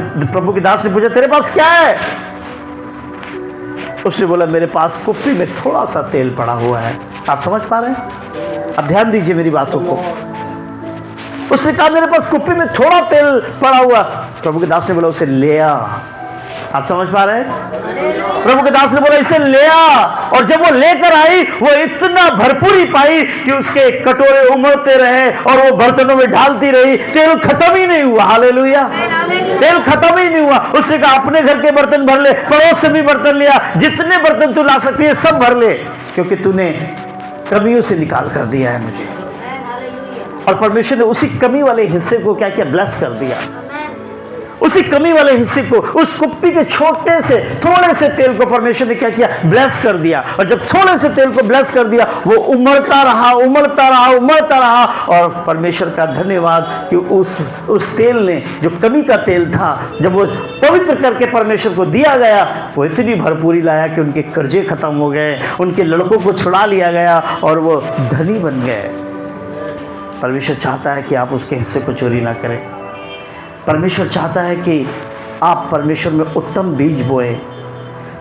ने पूछा तेरे पास क्या है? उसने बोला मेरे पास कुप्पी में थोड़ा सा तेल पड़ा हुआ है। आप समझ पा रहे हैं? अब ध्यान दीजिए मेरी बातों को। उसने कहा मेरे पास कुप्पी में थोड़ा तेल पड़ा हुआ। प्रभु के दास ने बोला उसे ले आ। आप समझ पा रहे हैं? प्रभु के दास ने बोला इसे ले आ, और जब वो लेकर आई वो इतना भरपूरी पाई कि उसके कटोरे उमड़ते रहे और वो बर्तनों में ढालती रही, तेल खत्म ही नहीं हुआ। हालेलुया। तेल खत्म ही नहीं हुआ। उसने कहा अपने घर के बर्तन भर ले, पड़ोस से भी बर्तन लिया, जितने बर्तन तू ला सकती है सब भर ले, क्योंकि तूने कमियों से निकाल कर दिया है मुझे। और परमेश्वर ने उसी कमी वाले हिस्से को क्या किया? ब्लेस कर दिया। उसी कमी वाले हिस्से को, उस कुप्पी के छोटे से थोड़े से तेल को परमेश्वर ने क्या किया? ब्लेस कर दिया। और जब थोड़े से तेल को ब्लेस कर दिया वो उमड़ता रहा। और परमेश्वर का धन्यवाद कि उस तेल ने, जो कमी का तेल था, जब वो पवित्र करके परमेश्वर को दिया गया, वो इतनी भरपूरी लाया कि उनके कर्जे खत्म हो गए, उनके लड़कों को छुड़ा लिया गया और वो धनी बन गए। परमेश्वर चाहता है कि आप उसके हिस्से को चोरी ना करें। परमेश्वर चाहता है कि आप परमेश्वर में उत्तम बीज बोए।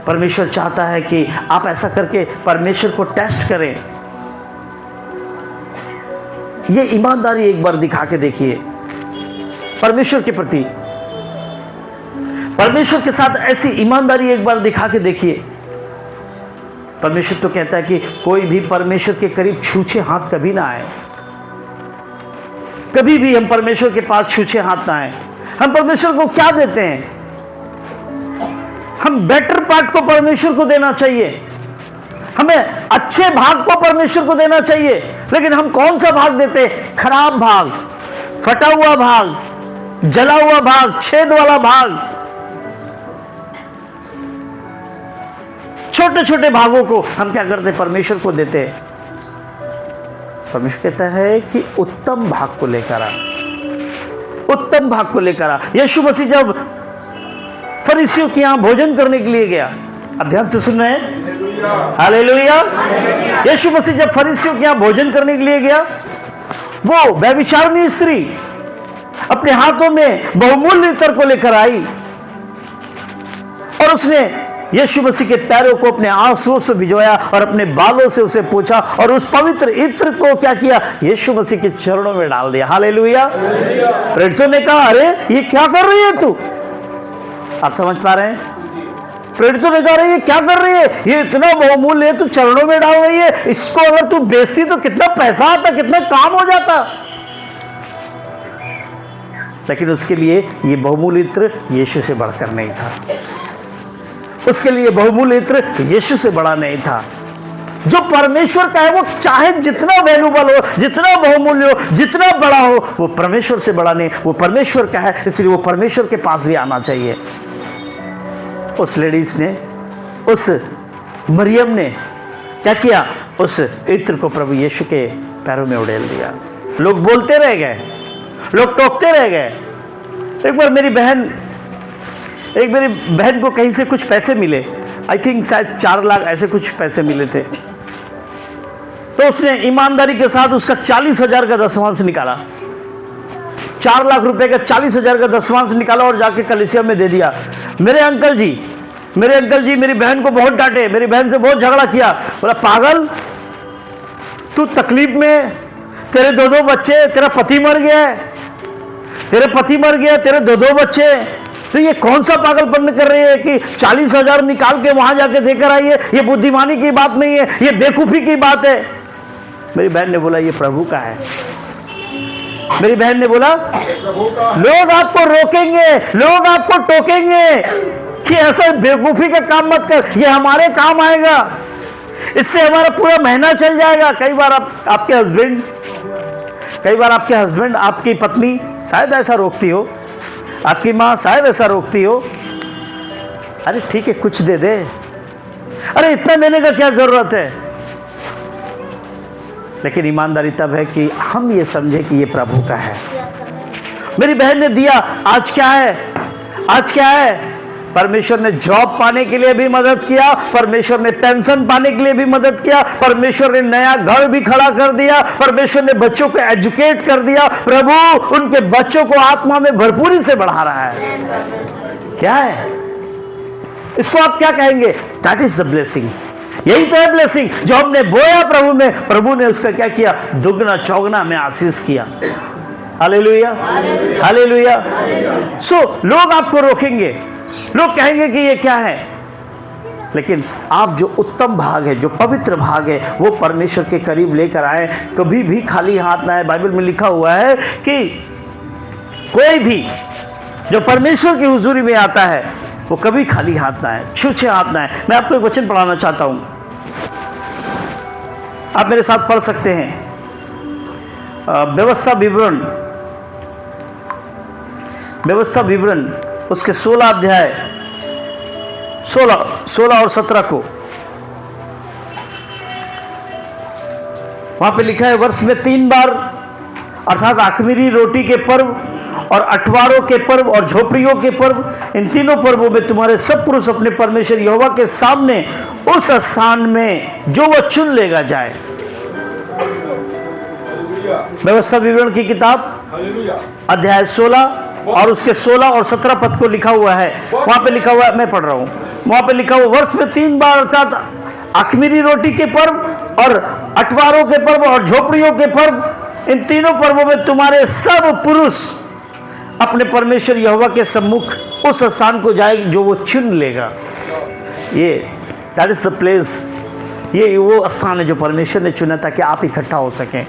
परमेश्वर चाहता है कि आप ऐसा करके परमेश्वर को टेस्ट करें। ये ईमानदारी एक बार दिखा के देखिए परमेश्वर के प्रति। परमेश्वर के साथ ऐसी ईमानदारी एक बार दिखा के देखिए। परमेश्वर तो कहता है कि कोई भी परमेश्वर के करीब छूछे हाथ कभी ना आए। कभी भी हम परमेश्वर के पास छूछे हाथ ना आए। हम परमेश्वर को क्या देते हैं? हम बेटर पार्ट को परमेश्वर को देना चाहिए। हमें अच्छे भाग को परमेश्वर को देना चाहिए। लेकिन हम कौन सा भाग देते हैं? खराब भाग, फटा हुआ भाग, जला हुआ भाग, छेद वाला भाग, छोटे छोटे भागों को हम क्या करते हैं? परमेश्वर को देते हैं। परमेश्वर कहता है कि उत्तम भाग को लेकर आ, उत्तम भाग को लेकर आ। यीशु मसीह जब फरीसियों के यहां भोजन करने के लिए गया, अब ध्यान से सुन रहे हैं, हालेलुया। यीशु मसीह जब फरीसियों के यहां भोजन करने के लिए गया, वो व्यभिचारिणी स्त्री अपने हाथों में बहुमूल्य इत्र को लेकर आई और उसने यीशु मसीह के पैरों को अपने आंसुओं से भिजोया और अपने बालों से उसे पोंछा और उस पवित्र इत्र को क्या किया? यीशु मसीह के चरणों में डाल दिया। हालेलुया। प्रेरितों ने कहा, अरे ये क्या कर रही है तू? आप समझ पा रहे हैं? प्रेरितों ने कहा, अरे ये क्या कर रही है? ये इतना बहुमूल्य है, तू चरणों में डाल रही है। इसको अगर तू बेचती तो कितना पैसा आता, कितना काम हो जाता। लेकिन उसके लिए ये बहुमूल्य इत्र यीशु से बढ़कर नहीं था। उसके लिए बहुमूल्य इत्र यीशु से बड़ा नहीं था। जो परमेश्वर का है वो चाहे जितना वैल्यूबल हो, जितना बहुमूल्य हो, जितना बड़ा हो, वो परमेश्वर से बड़ा नहीं। वो परमेश्वर का है, इसलिए वो परमेश्वर के पास भी आना चाहिए। उस लेडीज ने, उस मरियम ने क्या किया? उस इत्र को प्रभु यीशु के पैरों में उड़ेल दिया। लोग बोलते रह गए, लोग टोकते रह गए। एक बार मेरी बहन को कहीं से कुछ पैसे मिले, आई थिंक शायद 4 लाख ऐसे कुछ पैसे मिले थे। तो उसने ईमानदारी के साथ उसका 40,000 का दशमांश निकाला। 4 लाख रुपए का 40,000 का दशमांश निकाला और जाके कलीसिया में दे दिया। मेरे अंकल जी मेरी बहन को बहुत डांटे, मेरी बहन से बहुत झगड़ा किया। बोला, पागल, तू तकलीफ में, तेरे 2 बच्चे, तेरा पति मर गया है, तेरे 2 बच्चे, तो ये कौन सा पागलपन कर रही है कि 40,000 निकाल के वहां जाके देकर आई है? ये बुद्धिमानी की बात नहीं है, ये बेवकूफी की बात है। मेरी बहन ने बोला, ये प्रभु का है। मेरी बहन ने बोला, लोग आपको रोकेंगे, लोग आपको टोकेंगे कि ऐसा बेवकूफी का काम मत कर, ये हमारे काम आएगा, इससे हमारा पूरा महीना चल जाएगा। कई बार आपके हस्बैंड, आपकी पत्नी शायद ऐसा रोकती हो, आपकी माँ शायद ऐसा रोकती हो, अरे ठीक है कुछ दे दे, अरे इतना देने का क्या जरूरत है। लेकिन ईमानदारी तब है कि हम ये समझे कि ये प्रभु का है। मेरी बहन ने दिया, आज क्या है? परमेश्वर ने जॉब पाने के लिए भी मदद किया, परमेश्वर ने पेंशन पाने के लिए भी मदद किया, परमेश्वर ने नया घर भी खड़ा कर दिया, परमेश्वर ने बच्चों को एजुकेट कर दिया। प्रभु उनके बच्चों को आत्मा में भरपूरी से बढ़ा रहा है। क्या है इसको आप क्या कहेंगे? That is the blessing. यही तो है ब्लेसिंग। जो हमने बोया प्रभु में, प्रभु ने उसका क्या किया? दुगना चौगना में आशीष किया। Hallelujah, hallelujah. सो लोग आपको रोकेंगे, लोग कहेंगे कि ये क्या है, लेकिन आप जो उत्तम भाग है, जो पवित्र भाग है, वो परमेश्वर के करीब लेकर आए। कभी भी खाली हाथ ना आए। बाइबल में लिखा हुआ है कि कोई भी जो परमेश्वर की हुजूरी में आता है वो कभी खाली हाथ ना आए, छूछे हाथ ना आए। मैं आपको एक वचन पढ़ाना चाहता हूं, आप मेरे साथ पढ़ सकते हैं। व्यवस्था विवरण उसके 16 अध्याय 16 और 17 को, वहां पे लिखा है, वर्ष में 3 बार अर्थात अख़मीरी रोटी के पर्व और अठवारों के पर्व और झोपड़ियों के पर्व, इन तीनों पर्वों में तुम्हारे सब पुरुष अपने परमेश्वर यहोवा के सामने उस स्थान में जो वह चुन लेगा जाए। व्यवस्था विवरण की किताब अध्याय 16 और उसके 16 और 17 पद को लिखा हुआ है। वहां पे लिखा हुआ है, मैं पढ़ रहा हूं, वहां पे लिखा हुआ, वर्ष में 3 बार अर्थात अख़मीरी रोटी के पर्व और अठवारों के पर्व और झोपड़ियों के पर्व, इन तीनों पर्वों में तुम्हारे सब पुरुष अपने परमेश्वर यहोवा के सम्मुख उस स्थान को जाए जो वो चुन लेगा। ये दैट इज द प्लेस, ये वो स्थान है जो परमेश्वर ने चुना ताकि आप इकट्ठा हो सकें।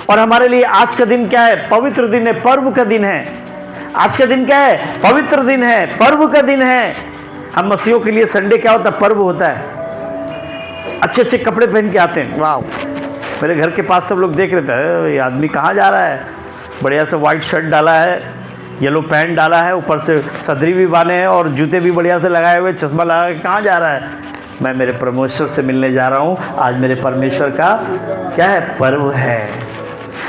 और हमारे लिए आज का दिन क्या है? पवित्र दिन है, पर्व का दिन है। आज का दिन क्या है? पवित्र दिन है, पर्व का दिन है। हम मसीहों के लिए संडे क्या होता है? पर्व होता है। अच्छे अच्छे कपड़े पहन के आते हैं। वाह, मेरे घर के पास सब लोग देख रहे थे, ये आदमी कहाँ जा रहा है? बढ़िया से वाइट शर्ट डाला है, येलो पैंट डाला है, ऊपर से सदरी भी बांधे हैं और जूते भी बढ़िया से लगाए हुए, चश्मा लगा के कहाँ जा रहा है? मैं मेरे परमेश्वर से मिलने जा रहा हूँ। आज मेरे परमेश्वर का क्या है? पर्व है।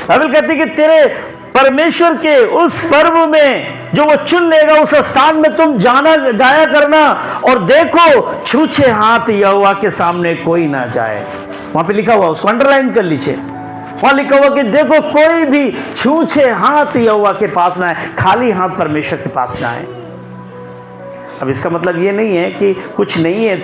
बाइबल कहती है कि तेरे परमेश्वर के उस पर्व में जो वो चुन लेगा, उस स्थान में तुम जाया करना, और देखो छूछे हाथ यहोवा के सामने कोई ना जाए। वहां पे लिखा हुआ, उसको अंडरलाइन कर लीजिए, वहां लिखा हुआ कि देखो कोई भी छूछे हाथ यहोवा के पास ना आए, खाली हाथ परमेश्वर के पास ना आए। अब इसका मतलब ये नहीं है कि कुछ नहीं है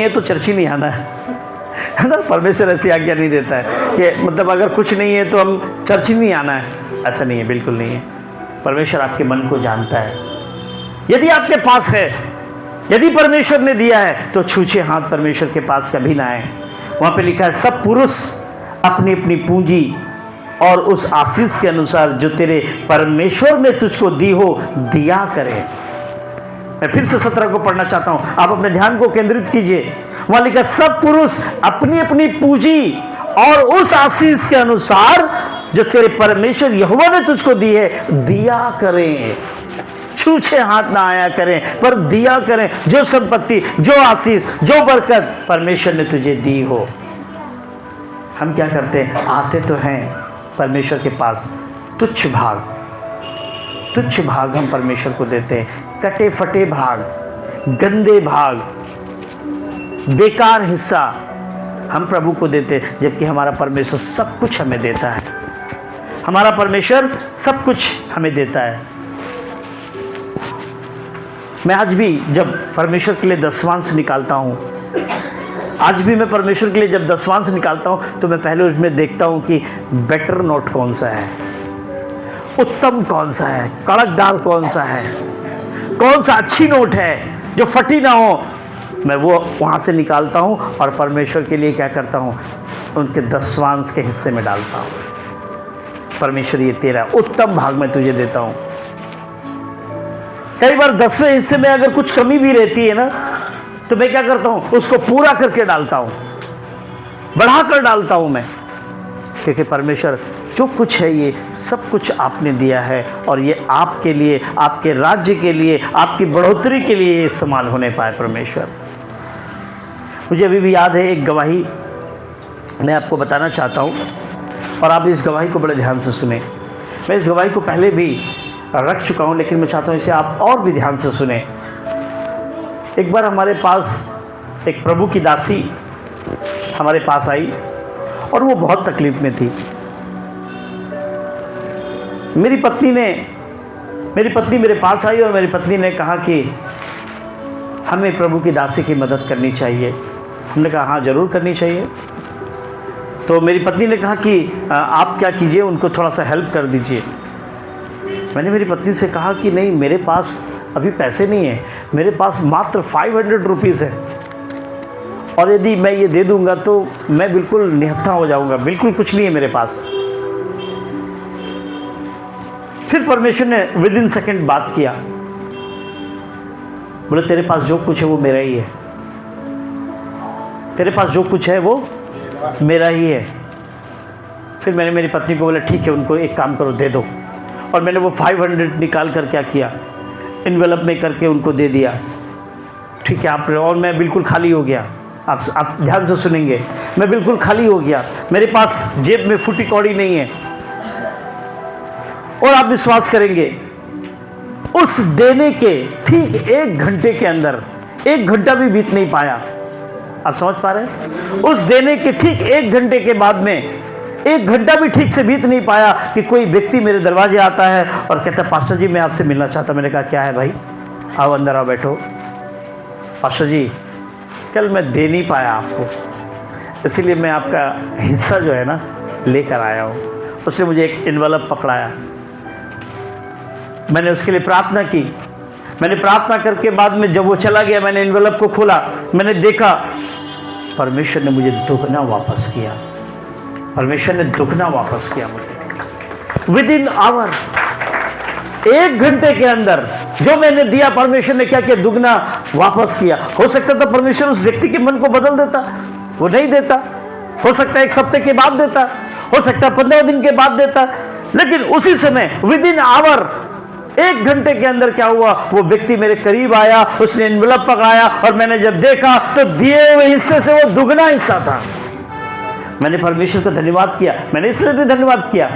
तो चर्च ही नहीं आना है ना? परमेश्वर ऐसी आज्ञा नहीं देता है कि मतलब अगर कुछ नहीं है तो हम चर्च ही नहीं आना है। ऐसा नहीं है, बिल्कुल नहीं है। परमेश्वर आपके मन को जानता है। यदि आपके पास है, यदि परमेश्वर ने दिया है, तो छूछे हाथ परमेश्वर के पास कभी ना आए। वहाँ पे लिखा है, सब पुरुष अपनी अपनी पूंजी और उस आशीष के अनुसार जो तेरे परमेश्वर ने तुझको दी हो दिया करे। मैं फिर से 17 को पढ़ना चाहता हूं, आप अपने ध्यान को केंद्रित कीजिए। वहां लिखा, सब पुरुष अपनी अपनी पूंजी और उस आशीष के अनुसार जो तेरे परमेश्वर यहोवा ने तुझको दी है दिया करें। छूछे हाथ ना आया करें, पर दिया करें जो संपत्ति, जो आशीष, जो बरकत परमेश्वर ने तुझे दी हो। हम क्या करते हैं? आते तो हैं परमेश्वर के पास, तुच्छ भाग हम परमेश्वर को देते हैं। कटे फटे भाग, गंदे भाग, बेकार हिस्सा हम प्रभु को देते हैं, जबकि हमारा परमेश्वर सब कुछ हमें देता है। हमारा परमेश्वर सब कुछ हमें देता है। मैं आज भी जब परमेश्वर के लिए दशवांश निकालता हूँ, आज भी मैं परमेश्वर के लिए जब दशवांश निकालता हूँ, तो मैं पहले उसमें देखता हूँ कि बेटर नोट कौन सा है, उत्तम कौन सा है, कड़कदार कौन सा है, कौन सा अच्छी नोट है जो फटी ना हो। मैं वो वहाँ से निकालता हूँ और परमेश्वर के लिए क्या करता हूँ? उनके दशवांश के हिस्से में डालता हूँ। परमेश्वर ये तेरा उत्तम भाग मैं तुझे देता हूँ। कई बार 10वें हिस्से में अगर कुछ कमी भी रहती है ना, तो मैं क्या करता हूँ? उसको पूरा करके डालता हूँ, बढ़ाकर डालता हूँ मैं, क्योंकि परमेश्वर जो कुछ है ये सब कुछ आपने दिया है और ये आपके लिए, आपके राज्य के लिए, आपकी बढ़ोतरी के लिए इस्तेमाल होने पाए। परमेश्वर, मुझे अभी भी याद है एक गवाही मैं आपको बताना चाहता हूँ, और आप इस गवाही को बड़े ध्यान से सुने। मैं इस गवाही को पहले भी रख चुका हूँ, लेकिन मैं चाहता हूँ इसे आप और भी ध्यान से सुने। एक बार हमारे पास एक प्रभु की दासी हमारे पास आई और वो बहुत तकलीफ में थी। मेरी पत्नी मेरे पास आई और मेरी पत्नी ने कहा कि हमें प्रभु की दासी की मदद करनी चाहिए। हमने कहा हाँ ज़रूर करनी चाहिए। तो मेरी पत्नी ने कहा कि आप क्या कीजिए, उनको थोड़ा सा हेल्प कर दीजिए। मैंने मेरी पत्नी से कहा कि नहीं, मेरे पास अभी पैसे नहीं है, मेरे पास मात्र 500 रुपीज़ है, और यदि मैं ये दे दूंगा तो मैं बिल्कुल निहत्था हो जाऊंगा, बिल्कुल कुछ नहीं है मेरे पास। फिर परमेश्वर ने विदिन सेकंड बात किया, बोले तेरे पास जो कुछ है वो मेरा ही है, तेरे पास जो कुछ है वो मेरा ही है। फिर मैंने मेरी पत्नी को बोला ठीक है, उनको एक काम करो, दे दो। और मैंने वो 500 निकाल कर क्या किया, इन्वेलप में करके उनको दे दिया। ठीक है आप, और मैं बिल्कुल खाली हो गया। आप ध्यान से सुनेंगे, मैं बिल्कुल खाली हो गया, मेरे पास जेब में फूटी कौड़ी नहीं है। और आप विश्वास करेंगे, उस देने के ठीक 1 घंटे के अंदर, 1 घंटा भी बीत नहीं पाया, आप समझ पा रहे हैं? उस देने के ठीक 1 घंटे के बाद में 1 घंटा भी ठीक से बीत नहीं पाया कि कोई व्यक्ति मेरे दरवाजे आता है और कहता है पास्टर जी मैं आपसे मिलना चाहता। मैंने कहा क्या है भाई, आओ अंदर आओ बैठो। पास्टर जी कल मैं दे नहीं पाया आपको, इसीलिए मैं आपका हिस्सा जो है ना लेकर आया हूँ। उसने मुझे एक एनवलप पकड़ाया, मैंने उसके लिए प्रार्थना की। मैंने प्रार्थना करके बाद में जब वो चला गया, मैंने एनवलप को खोला, मैंने देखा परमेश्वर ने मुझे दुगना वापस किया। परमेश्वर ने दुगना वापस किया मुझे विद इन आवर। 1 घंटे के अंदर जो मैंने दिया परमेश्वर ने क्या किया, दुगना वापस किया। हो सकता था परमेश्वर उस व्यक्ति के मन को बदल देता, वो नहीं देता। हो सकता है 1 हफ्ते के बाद देता, हो सकता है 15 दिन के बाद देता, लेकिन उसी समय विद इन आवर 1 घंटे के अंदर क्या हुआ, वो व्यक्ति मेरे करीब आया, उसने एनवलप पकड़ाया और मैंने जब देखा तो दिए हुए हिस्से से वो दुगना हिस्सा था। मैंने परमेश्वर का धन्यवाद किया। मैंने इसलिए भी धन्यवाद किया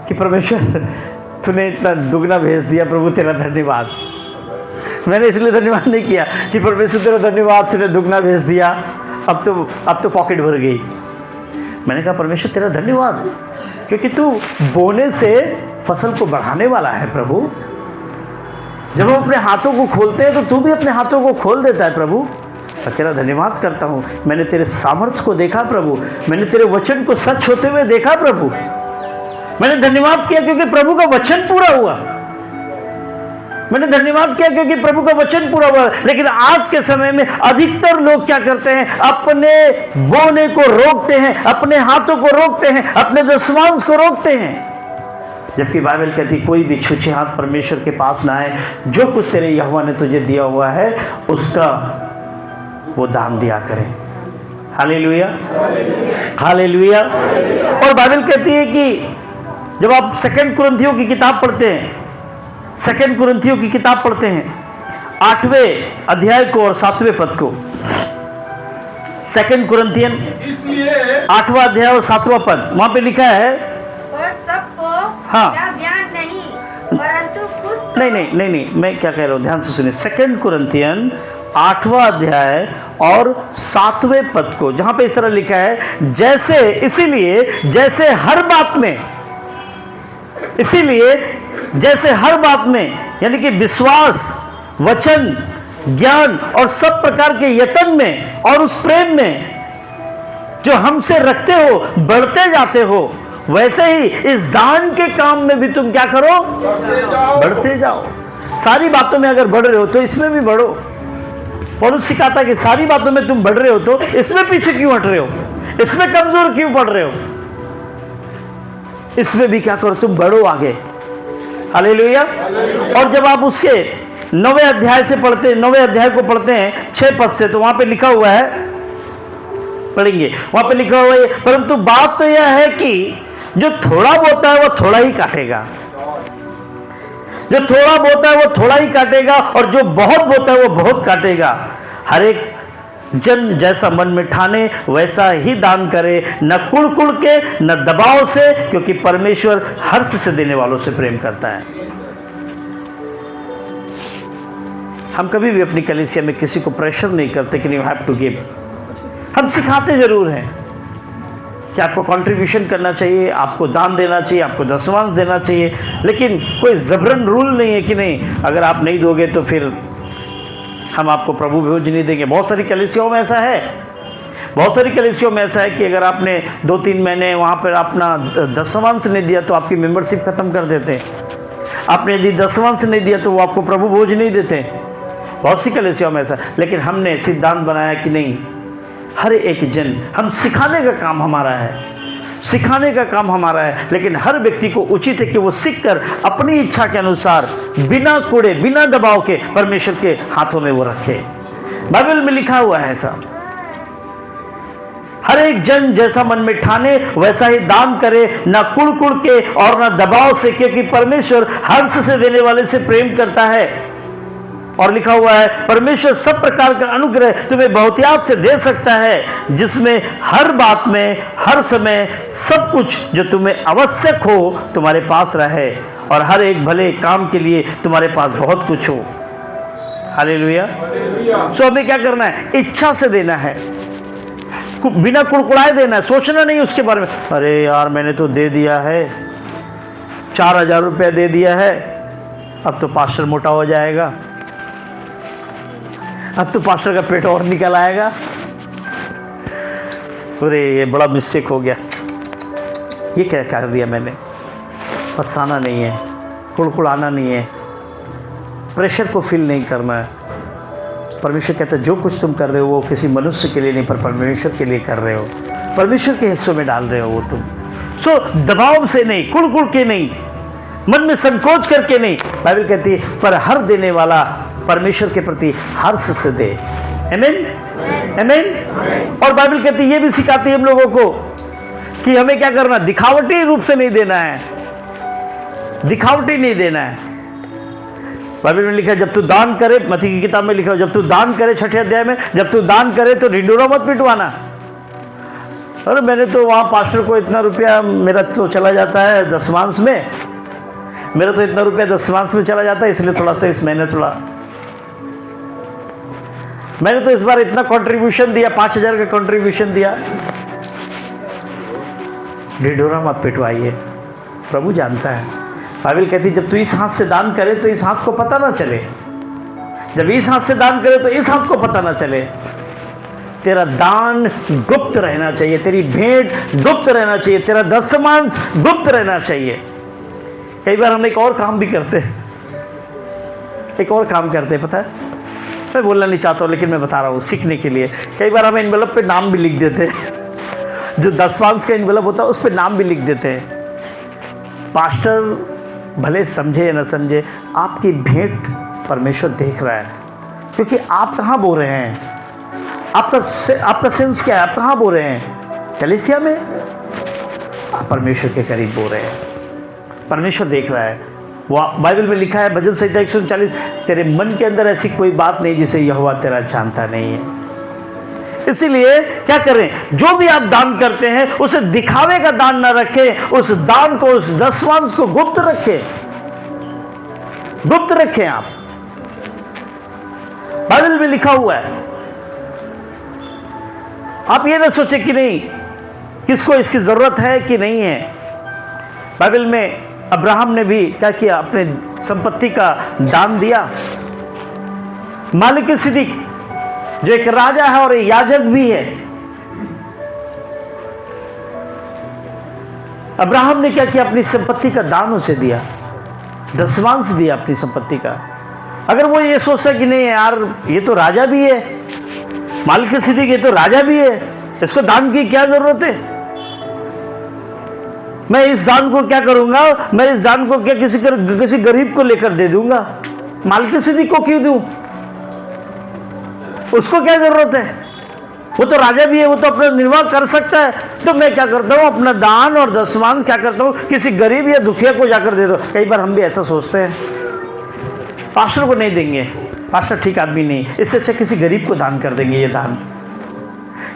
कि परमेश्वर तूने इतना दुगना भेज दिया, प्रभु तेरा धन्यवाद। मैंने इसलिए धन्यवाद नहीं किया कि परमेश्वर तेरा धन्यवाद, तूने दुगना भेज दिया, अब तो पॉकेट भर गई। मैंने कहा परमेश्वर तेरा धन्यवाद, क्योंकि तू बोने से फसल को बढ़ाने वाला है प्रभु। जब हम अपने हाथों को खोलते हैं तो तू भी अपने हाथों को खोल देता है प्रभु। मैं तेरा धन्यवाद करता हूँ। मैंने तेरे सामर्थ्य को देखा प्रभु, मैंने तेरे वचन को सच होते हुए देखा प्रभु। मैंने धन्यवाद किया क्योंकि प्रभु का वचन पूरा हुआ। मैंने धन्यवाद किया क्योंकि प्रभु का वचन पूरा हुआ। लेकिन आज के समय में अधिकतर लोग क्या करते हैं, अपने बोने को रोकते हैं, अपने हाथों को रोकते हैं, अपने दशमांश को रोकते हैं। जबकि बाइबल कहती कोई भी छूछे हाथ परमेश्वर के पास ना आए। जो कुछ तेरे यहोवा ने तुझे दिया हुआ है उसका वो दान दिया करें। Hallelujah, hallelujah. और बाइबल कहती है कि जब आप 2 कुरिन्थियों की किताब पढ़ते हैं, 2 कुरिन्थियों की किताब पढ़ते हैं 8वें अध्याय को और 7वें पद को, 2 कुरिन्थियन इसलिए 8वां अध्याय और 7वां पद, वहां पे लिखा है और सबको हाँ। ज्ञान नहीं परंतु कुछ नहीं, मैं क्या कह रहा हूं, ध्यान से सुनिए। 2 कुरिन्थियन 8वां अध्याय और 7वें पद को, जहां पे इस तरह लिखा है जैसे, इसीलिए जैसे हर बात में, इसीलिए जैसे हर बात में, यानी कि विश्वास, वचन, ज्ञान और सब प्रकार के यत्न में और उस प्रेम में जो हमसे रखते हो, बढ़ते जाते हो, वैसे ही इस दान के काम में भी तुम क्या करो, बढ़ते जाओ। सारी बातों में अगर बढ़ रहे हो तो इसमें भी बढ़ो। पौलुस सिखाता कि सारी बातों में तुम बढ़ रहे हो तो इसमें पीछे क्यों हट रहे हो, इसमें कमजोर क्यों पड़ रहे हो, इसमें भी क्या करो, तुम बढ़ो आगे। हालेलुया। और जब आप उसके 9वें अध्याय से पढ़ते, 9वें अध्याय को पढ़ते हैं 6 पद से, तो वहां पे लिखा हुआ है, पढ़ेंगे, वहां पे लिखा हुआ है परंतु बात तो यह है कि जो थोड़ा बोता है वो थोड़ा ही काटेगा, जो थोड़ा बोता है वो थोड़ा ही काटेगा, और जो बहुत बोता है वो बहुत काटेगा। हर एक जन जैसा मन में ठाने वैसा ही दान करे, न कुड़ के न दबाव से, क्योंकि परमेश्वर हर्ष से देने वालों से प्रेम करता है। हम कभी भी अपनी कलीसिया में किसी को प्रेशर नहीं करते कि यू हैव टू गिव। हम सिखाते जरूर हैं कि आपको कंट्रीब्यूशन करना चाहिए, आपको दान देना चाहिए, आपको दशमांश देना चाहिए, लेकिन कोई जबरन रूल नहीं है कि नहीं अगर आप नहीं दोगे तो फिर हम आपको प्रभु भोज नहीं देंगे। बहुत सारी कलीसियाओं में ऐसा है, बहुत सारी कलीसियाओं में ऐसा है कि अगर आपने 2-3 महीने वहाँ पर अपना दशमांश नहीं दिया तो आपकी मेंबरशिप ख़त्म कर देते हैं। आपने यदि दशमांश नहीं दिया तो वो आपको प्रभु भोज नहीं देते। बहुत सी कलीसियाओं में ऐसा, लेकिन हमने सिद्धांत बनाया कि नहीं, हर एक जन, हम सिखाने का काम हमारा है, सिखाने का काम हमारा है, लेकिन हर व्यक्ति को उचित है कि वो सीखकर अपनी इच्छा के अनुसार बिना कोड़े बिना दबाव के परमेश्वर के हाथों में वो रखे। बाइबल में लिखा हुआ है ऐसा, हर एक जन जैसा मन में ठाने वैसा ही दान करे, न कुड़ के और न दबाव से, क्योंकि परमेश्वर हर्ष से देने वाले से प्रेम करता है। और लिखा हुआ है परमेश्वर सब प्रकार का अनुग्रह तुम्हें बहुतायत से दे सकता है, जिसमें हर बात में हर समय सब कुछ जो तुम्हें आवश्यक हो तुम्हारे पास रहे, और हर एक भले काम के लिए तुम्हारे पास बहुत कुछ हो। हालेलुया। सो हमें क्या करना है, इच्छा से देना है। बिना कुड़कुड़ाए देना है, सोचना नहीं उसके बारे में, अरे यार मैंने तो दे दिया है, 4,000 रुपया दे दिया है, अब तो पास्टर मोटा हो जाएगा, अब तो पास्टर का पेट और निकल आएगा, अरे ये बड़ा मिस्टेक हो गया, ये क्या कर दिया मैंने। पछताना नहीं है, कुड़कुड़ाना नहीं है, प्रेशर को फील नहीं करना है। परमेश्वर कहता है जो कुछ तुम कर रहे हो वो किसी मनुष्य के लिए नहीं पर परमेश्वर के लिए कर रहे हो, परमेश्वर के हिस्सों में डाल रहे हो वो तुम। सो दबाव से नहीं, कुड़कुड़ के नहीं, मन में संकोच करके नहीं। बाइबल कहती है पर हर देने वाला परमेश्वर के प्रति हर्ष से दे। आमीन, आमीन। और बाइबल कहती है ये भी सिखाती है हम लोगों को कि हमें क्या करना, दिखावटी रूप से नहीं देना है, दिखावटी नहीं देना है। बाइबल में लिखा है जब तू दान करे, मत्ती की किताब में लिखा है जब तू दान करे, 6ठे अध्याय में, जब तू दान करे तो ढिंढोरा मत पिटवाना। अरे मैंने तो वहाँ पास्टर को इतना रुपया मेरा तो चला जाता है दशमांश में, मेरा तो इतना रुपया दशमांश में चला जाता है, इसलिए थोड़ा सा इस महीने थोड़ा मैंने तो इस बार इतना कंट्रीब्यूशन दिया, 5,000 का कंट्रीब्यूशन दिया। ढिंढोरा मत पिटवाइए, प्रभु जानता है। बाइबल कहती जब तू इस हाथ से दान करे तो इस हाथ को पता ना चले, जब इस हाथ से दान करे तो इस हाथ को पता ना चले। तेरा दान गुप्त रहना चाहिए, तेरी भेंट गुप्त रहना चाहिए, तेरा दशमांश गुप्त रहना चाहिए। कई बार हम एक और काम भी करते हैं, एक और काम करते हैं, पता है, मैं बोलना नहीं चाहता हूँ लेकिन मैं बता रहा हूँ सीखने के लिए। कई बार हम एनवेलप पे नाम भी लिख देते हैं, जो दशमांश का एनवेलप होता है उस पर नाम भी लिख देते हैं। पास्टर भले समझे या न समझे, आपकी भेंट परमेश्वर देख रहा है, क्योंकि आप कहाँ बो रहे हैं, आपका सेंस क्या है, आप कहाँ बो रहे हैं, कलीसिया में, आप परमेश्वर के करीब बो रहे हैं, परमेश्वर देख रहा है। वो बाइबल में लिखा है भजन संहिता 139, तेरे मन के अंदर ऐसी कोई बात नहीं जिसे यहोवा तेरा जानता नहीं है। इसीलिए क्या करें, जो भी आप दान करते हैं उसे दिखावे का दान ना रखें, उस दान को, उस दशमांश को गुप्त रखें, गुप्त रखें। आप बाइबल में लिखा हुआ है, आप ये ना सोचें कि नहीं किसको इसकी जरूरत है कि नहीं है। बाइबल में अब्राहम ने भी क्या किया, अपने संपत्ति का दान दिया। मलिकिसिदक जो एक राजा है और याजक भी है, अब्राहम ने क्या किया, अपनी संपत्ति का दान उसे दिया, दशमांश दिया अपनी संपत्ति का। अगर वो ये सोचता कि नहीं यार ये तो राजा भी है, मलिकिसिदक ये तो राजा भी है, इसको दान की क्या जरूरत है, मैं इस दान को क्या करूंगा, मैं इस दान को क्या किसी गरीब को लेकर दे दूंगा, मलिकिसिदक को क्यों दूं, उसको क्या जरूरत है, वो तो राजा भी है, वो तो अपना निर्वाह कर सकता है। तो मैं क्या करता हूँ, अपना दान और दशमांश क्या करता हूँ, किसी गरीब या दुखिया को जाकर दे दो। कई बार हम भी ऐसा सोचते हैं, पास्टर को नहीं देंगे, पास्टर ठीक आदमी नहीं, इससे अच्छा किसी गरीब को दान कर देंगे। ये दान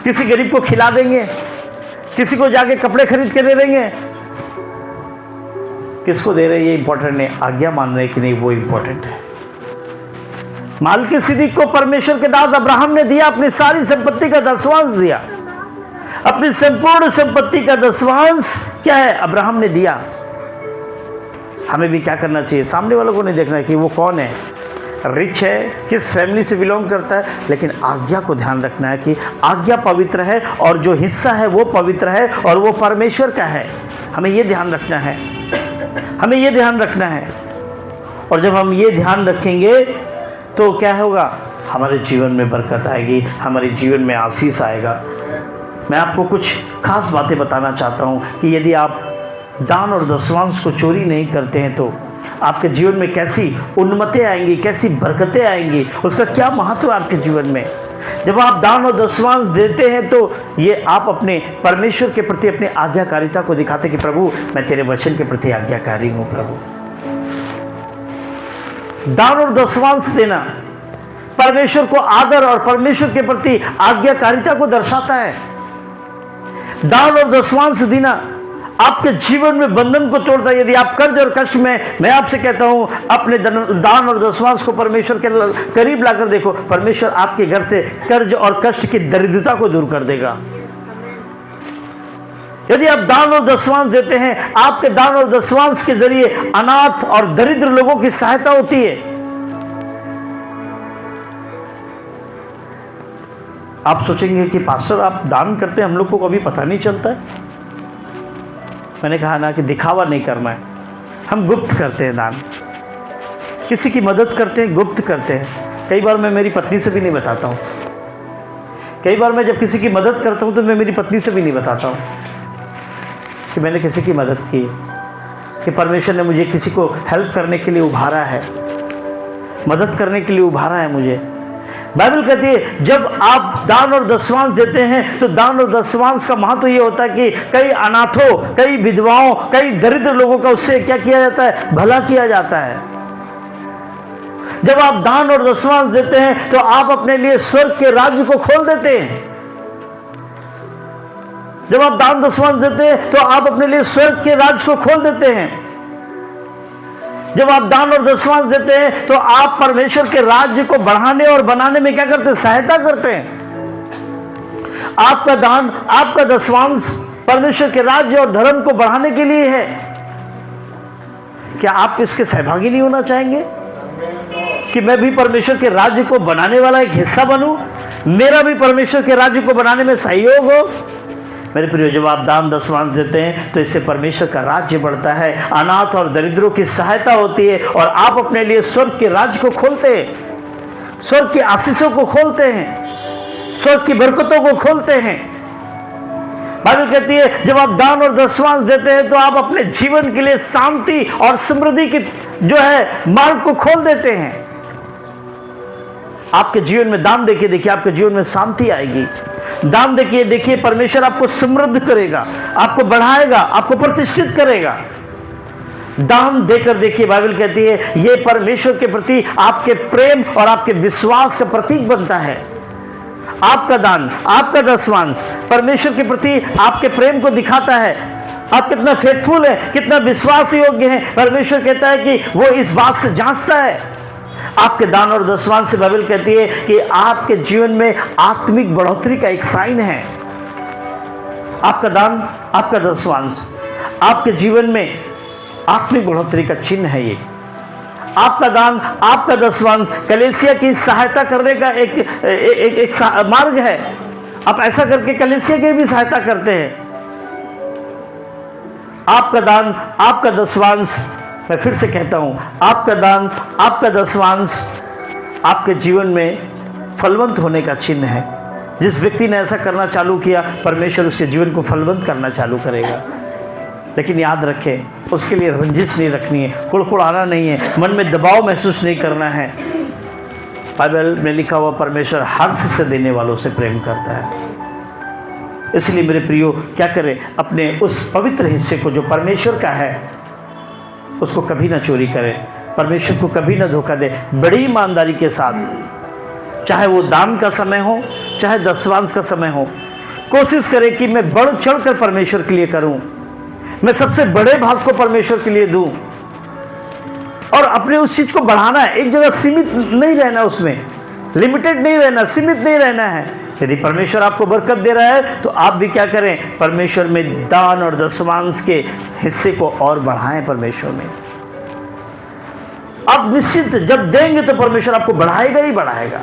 किसी गरीब को खिला देंगे, किसी को जाके कपड़े खरीद के दे देंगे। किसको दे रहे हैं ये इंपॉर्टेंट नहीं, आज्ञा मान रहे कि नहीं वो इंपॉर्टेंट है। मलिकिसिदक को परमेश्वर के दास अब्राहम ने दिया, अपनी सारी संपत्ति का दशमांश दिया, अपनी संपूर्ण संपत्ति का दशमांश क्या है, अब्राहम ने दिया। हमें भी क्या करना चाहिए, सामने वालों को नहीं देखना है कि वो कौन है, रिच है, किस फैमिली से बिलोंग करता है, लेकिन आज्ञा को ध्यान रखना है कि आज्ञा पवित्र है और जो हिस्सा है वो पवित्र है और वो परमेश्वर का है। हमें ये ध्यान रखना है, हमें ये ध्यान रखना है। और जब हम ये ध्यान रखेंगे तो क्या होगा, हमारे जीवन में बरकत आएगी, हमारे जीवन में आशीष आएगा। मैं आपको कुछ खास बातें बताना चाहता हूँ कि यदि आप दान और दशमांश को चोरी नहीं करते हैं तो आपके जीवन में कैसी उन्नति आएंगी, कैसी बरकतें आएंगी, उसका क्या महत्व है आपके जीवन में। जब आप दान और दशमांश देते हैं तो ये आप अपने परमेश्वर के प्रति अपनी आज्ञाकारिता को दिखाते कि प्रभु मैं तेरे वचन के प्रति आज्ञाकारी हूँ। प्रभु दान और दशमांश देना परमेश्वर को आदर और परमेश्वर के प्रति आज्ञाकारिता को दर्शाता है। दान और दशमांश देना आपके जीवन में बंधन को तोड़ता है। यदि आप कर्ज और कष्ट में, मैं आपसे कहता हूं अपने दान और दशमांश को परमेश्वर के करीब लाकर देखो, परमेश्वर आपके घर से कर्ज और कष्ट की दरिद्रता को दूर कर देगा। यदि आप दान और दशवांश देते हैं, आपके दान और दशवांश के जरिए अनाथ और दरिद्र लोगों की सहायता होती है। आप सोचेंगे कि पास्टर आप दान करते हैं, हम लोग को कभी पता नहीं चलता है। मैंने कहा ना कि दिखावा नहीं करना है, हम गुप्त करते हैं दान। किसी की मदद करते हैं, गुप्त करते हैं। कई बार मैं मेरी पत्नी से भी नहीं बताता हूँ। कई बार मैं जब किसी की मदद करता हूँ तो मैं मेरी पत्नी से भी नहीं बताता हूँ कि मैंने किसी की मदद की, कि परमेश्वर ने मुझे किसी को हेल्प करने के लिए उभारा है, मदद करने के लिए उभारा है मुझे। बाइबल कहती है जब आप दान और दशवांश देते हैं तो दान और दशवांश का महत्व ये होता है कि कई अनाथों, कई विधवाओं, कई दरिद्र लोगों का उससे क्या किया जाता है? भला किया जाता है। जब आप दान और दशवांश देते हैं तो आप अपने लिए स्वर्ग के राज्य को खोल देते हैं। जब आप दान दशवांश देते हैं तो आप अपने लिए स्वर्ग के राज्य को खोल देते हैं। जब आप दान और दशवांश देते हैं तो आप परमेश्वर के राज्य को बढ़ाने और बनाने में क्या करते हैं? सहायता करते हैं। आपका दान, आपका दशवांश परमेश्वर के राज्य और धर्म को बढ़ाने के लिए है। क्या आप इसके सहभागी नहीं होना चाहेंगे कि मैं भी परमेश्वर के राज्य को बनाने वाला एक हिस्सा बनूं, मेरा भी परमेश्वर के राज्य को बनाने में सहयोग हो? मेरे प्रियो, जब आप दान दशवांश देते हैं तो इससे परमेश्वर का राज्य बढ़ता है, अनाथ और दरिद्रों की सहायता होती है और आप अपने लिए स्वर्ग के राज्य को खोलते हैं, स्वर्ग की आशीषों को खोलते हैं, स्वर्ग की बरकतों को खोलते हैं। बाइबल कहती है जब आप दान और दशवांश देते हैं तो आप अपने जीवन के लिए शांति और समृद्धि की जो है मार्ग को खोल देते हैं। आपके जीवन में दान देखिए, देखिए आपके जीवन में शांति आएगी। दान देखिए, देखिए परमेश्वर आपको समृद्ध करेगा, आपको बढ़ाएगा, आपको प्रतिष्ठित करेगा। दान देकर देखिए, बाइबल कहती है ये परमेश्वर के प्रति आपके प्रेम और आपके विश्वास का प्रतीक बनता है। आपका दान, आपका दशवांश परमेश्वर के प्रति आपके प्रेम को दिखाता है। आप कितना फेथफुल है, कितना विश्वास योग्य है। परमेश्वर कहता है कि वो इस बात से जांचता है। आपके दान और दशवांश से बाइबल कहती है कि आपके जीवन में आत्मिक बढ़ोतरी का एक साइन है। आपका दान, आपका दशवांश आपके जीवन में आत्मिक बढ़ोतरी का चिन्ह है। ये आपका दान, आपका दशवांश कलीसिया की सहायता करने का एक मार्ग है। आप ऐसा करके कलीसिया की भी सहायता करते हैं। आपका दान, आपका दशवांश, मैं फिर से कहता हूं, आपका दान, आपका दशवांश आपके जीवन में फलवंत होने का चिन्ह है। जिस व्यक्ति ने ऐसा करना चालू किया, परमेश्वर उसके जीवन को फलवंत करना चालू करेगा। लेकिन याद रखें, उसके लिए रंजिश नहीं रखनी है, कुड़कुड़ाना नहीं है, मन में दबाव महसूस नहीं करना है। बाइबल में लिखा हुआ परमेश्वर हर्ष से देने वालों से प्रेम करता है। इसलिए मेरे प्रियो, क्या करें? अपने उस पवित्र हिस्से को जो परमेश्वर का है उसको कभी ना चोरी करें, परमेश्वर को कभी ना धोखा दे। बड़ी ईमानदारी के साथ, चाहे वो दान का समय हो, चाहे दशवांश का समय हो, कोशिश करें कि मैं बढ़ चढ़ कर परमेश्वर के लिए करूं, मैं सबसे बड़े भाग को परमेश्वर के लिए दूं और अपने उस चीज को बढ़ाना है। एक जगह सीमित नहीं रहना, उसमें लिमिटेड नहीं रहना, सीमित नहीं रहना है। यदि परमेश्वर आपको बरकत दे रहा है तो आप भी क्या करें? परमेश्वर में दान और दशवांश के हिस्से को और बढ़ाएं। परमेश्वर में आप निश्चित जब देंगे तो परमेश्वर आपको बढ़ाएगा ही बढ़ाएगा।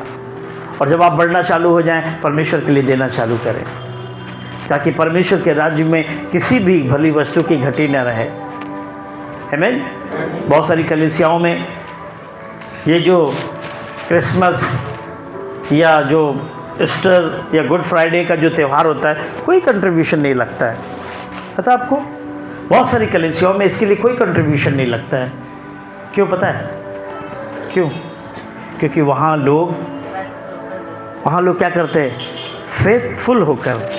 और जब आप बढ़ना चालू हो जाएं, परमेश्वर के लिए देना चालू करें, ताकि परमेश्वर के राज्य में किसी भी भली वस्तु की घटी न रहे। आमीन। बहुत सारी कलीसियाओं में ये जो क्रिसमस या जो ईस्टर या गुड फ्राइडे का जो त्यौहार होता है, कोई कंट्रीब्यूशन नहीं लगता है। पता आपको, बहुत सारी कलीसियाओं में इसके लिए कोई कंट्रीब्यूशन नहीं लगता है। क्यों पता है? क्यों? क्योंकि वहाँ लोग क्या करते हैं? फेथफुल होकर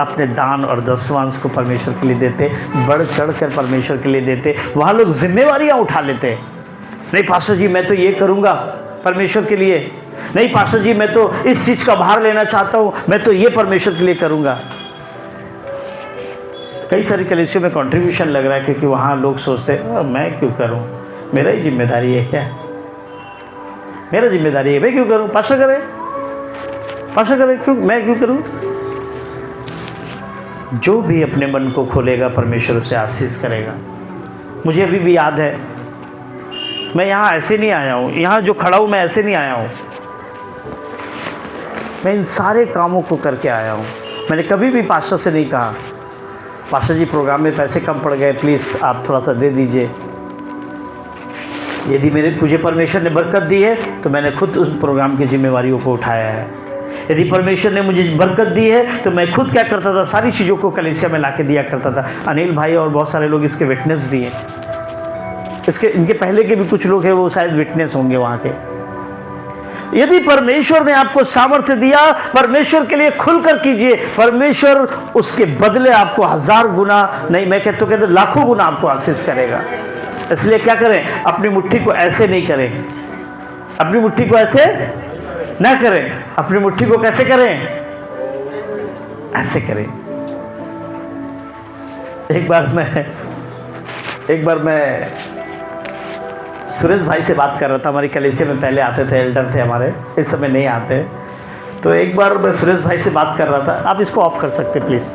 अपने दान और दशवांश को परमेश्वर के लिए देते, बढ़ चढ़ कर परमेश्वर के लिए देते। वहाँ लोग जिम्मेवारियाँ उठा लेते हैं। नहीं पास्टर जी, मैं तो ये करूँगा परमेश्वर के लिए। नहीं पास्टर जी, मैं तो इस चीज़ का भार लेना चाहता हूँ, मैं तो ये परमेश्वर के लिए करूँगा। कई सारी कलीसियों में कंट्रीब्यूशन लग रहा है क्योंकि वहाँ लोग सोचते हैं मैं क्यों करूँ, मेरा ही जिम्मेदारी है। क्या मेरा जिम्मेदारी है, मैं क्यों करूँ? पास्टर करे, क्यों मैं क्यों करूँ? जो भी अपने मन को खोलेगा परमेश्वर उसे आशीष करेगा। मुझे अभी भी याद है, मैं यहाँ ऐसे नहीं आया हूँ, यहाँ जो खड़ा हूँ मैं ऐसे नहीं आया हूँ, मैं इन सारे कामों को करके आया हूँ। मैंने कभी भी पास्टर से नहीं कहा पास्टर जी प्रोग्राम में पैसे कम पड़ गए, प्लीज़ आप थोड़ा सा दे दीजिए। यदि मुझे परमेश्वर ने बरकत दी है तो मैंने खुद उस प्रोग्राम की जिम्मेवारियों को उठाया है। यदि परमेश्वर ने मुझे बरकत दी है तो मैं खुद क्या करता था, सारी चीज़ों को कलीसिया में लाके दिया करता था। अनिल भाई और बहुत सारे लोग इसके विटनेस भी हैं, इनके पहले के भी कुछ लोग हैं, वो शायद विटनेस होंगे वहाँ के। यदि परमेश्वर ने आपको सामर्थ्य दिया, परमेश्वर के लिए खुलकर कीजिए, परमेश्वर उसके बदले आपको 1000 गुना नहीं, मैं कहते लाखों गुना आपको आशीष करेगा। इसलिए क्या करें, अपनी मुट्ठी को ऐसे नहीं करें, अपनी मुट्ठी को ऐसे ना करें, अपनी मुट्ठी को कैसे करें, ऐसे करें। एक बार मैं सुरेश भाई से बात कर रहा था, हमारी कलीसिया में पहले आते थे, एल्डर थे हमारे, इस समय नहीं आते। तो एक बार मैं सुरेश भाई से बात कर रहा था, आप इसको ऑफ कर सकते प्लीज़।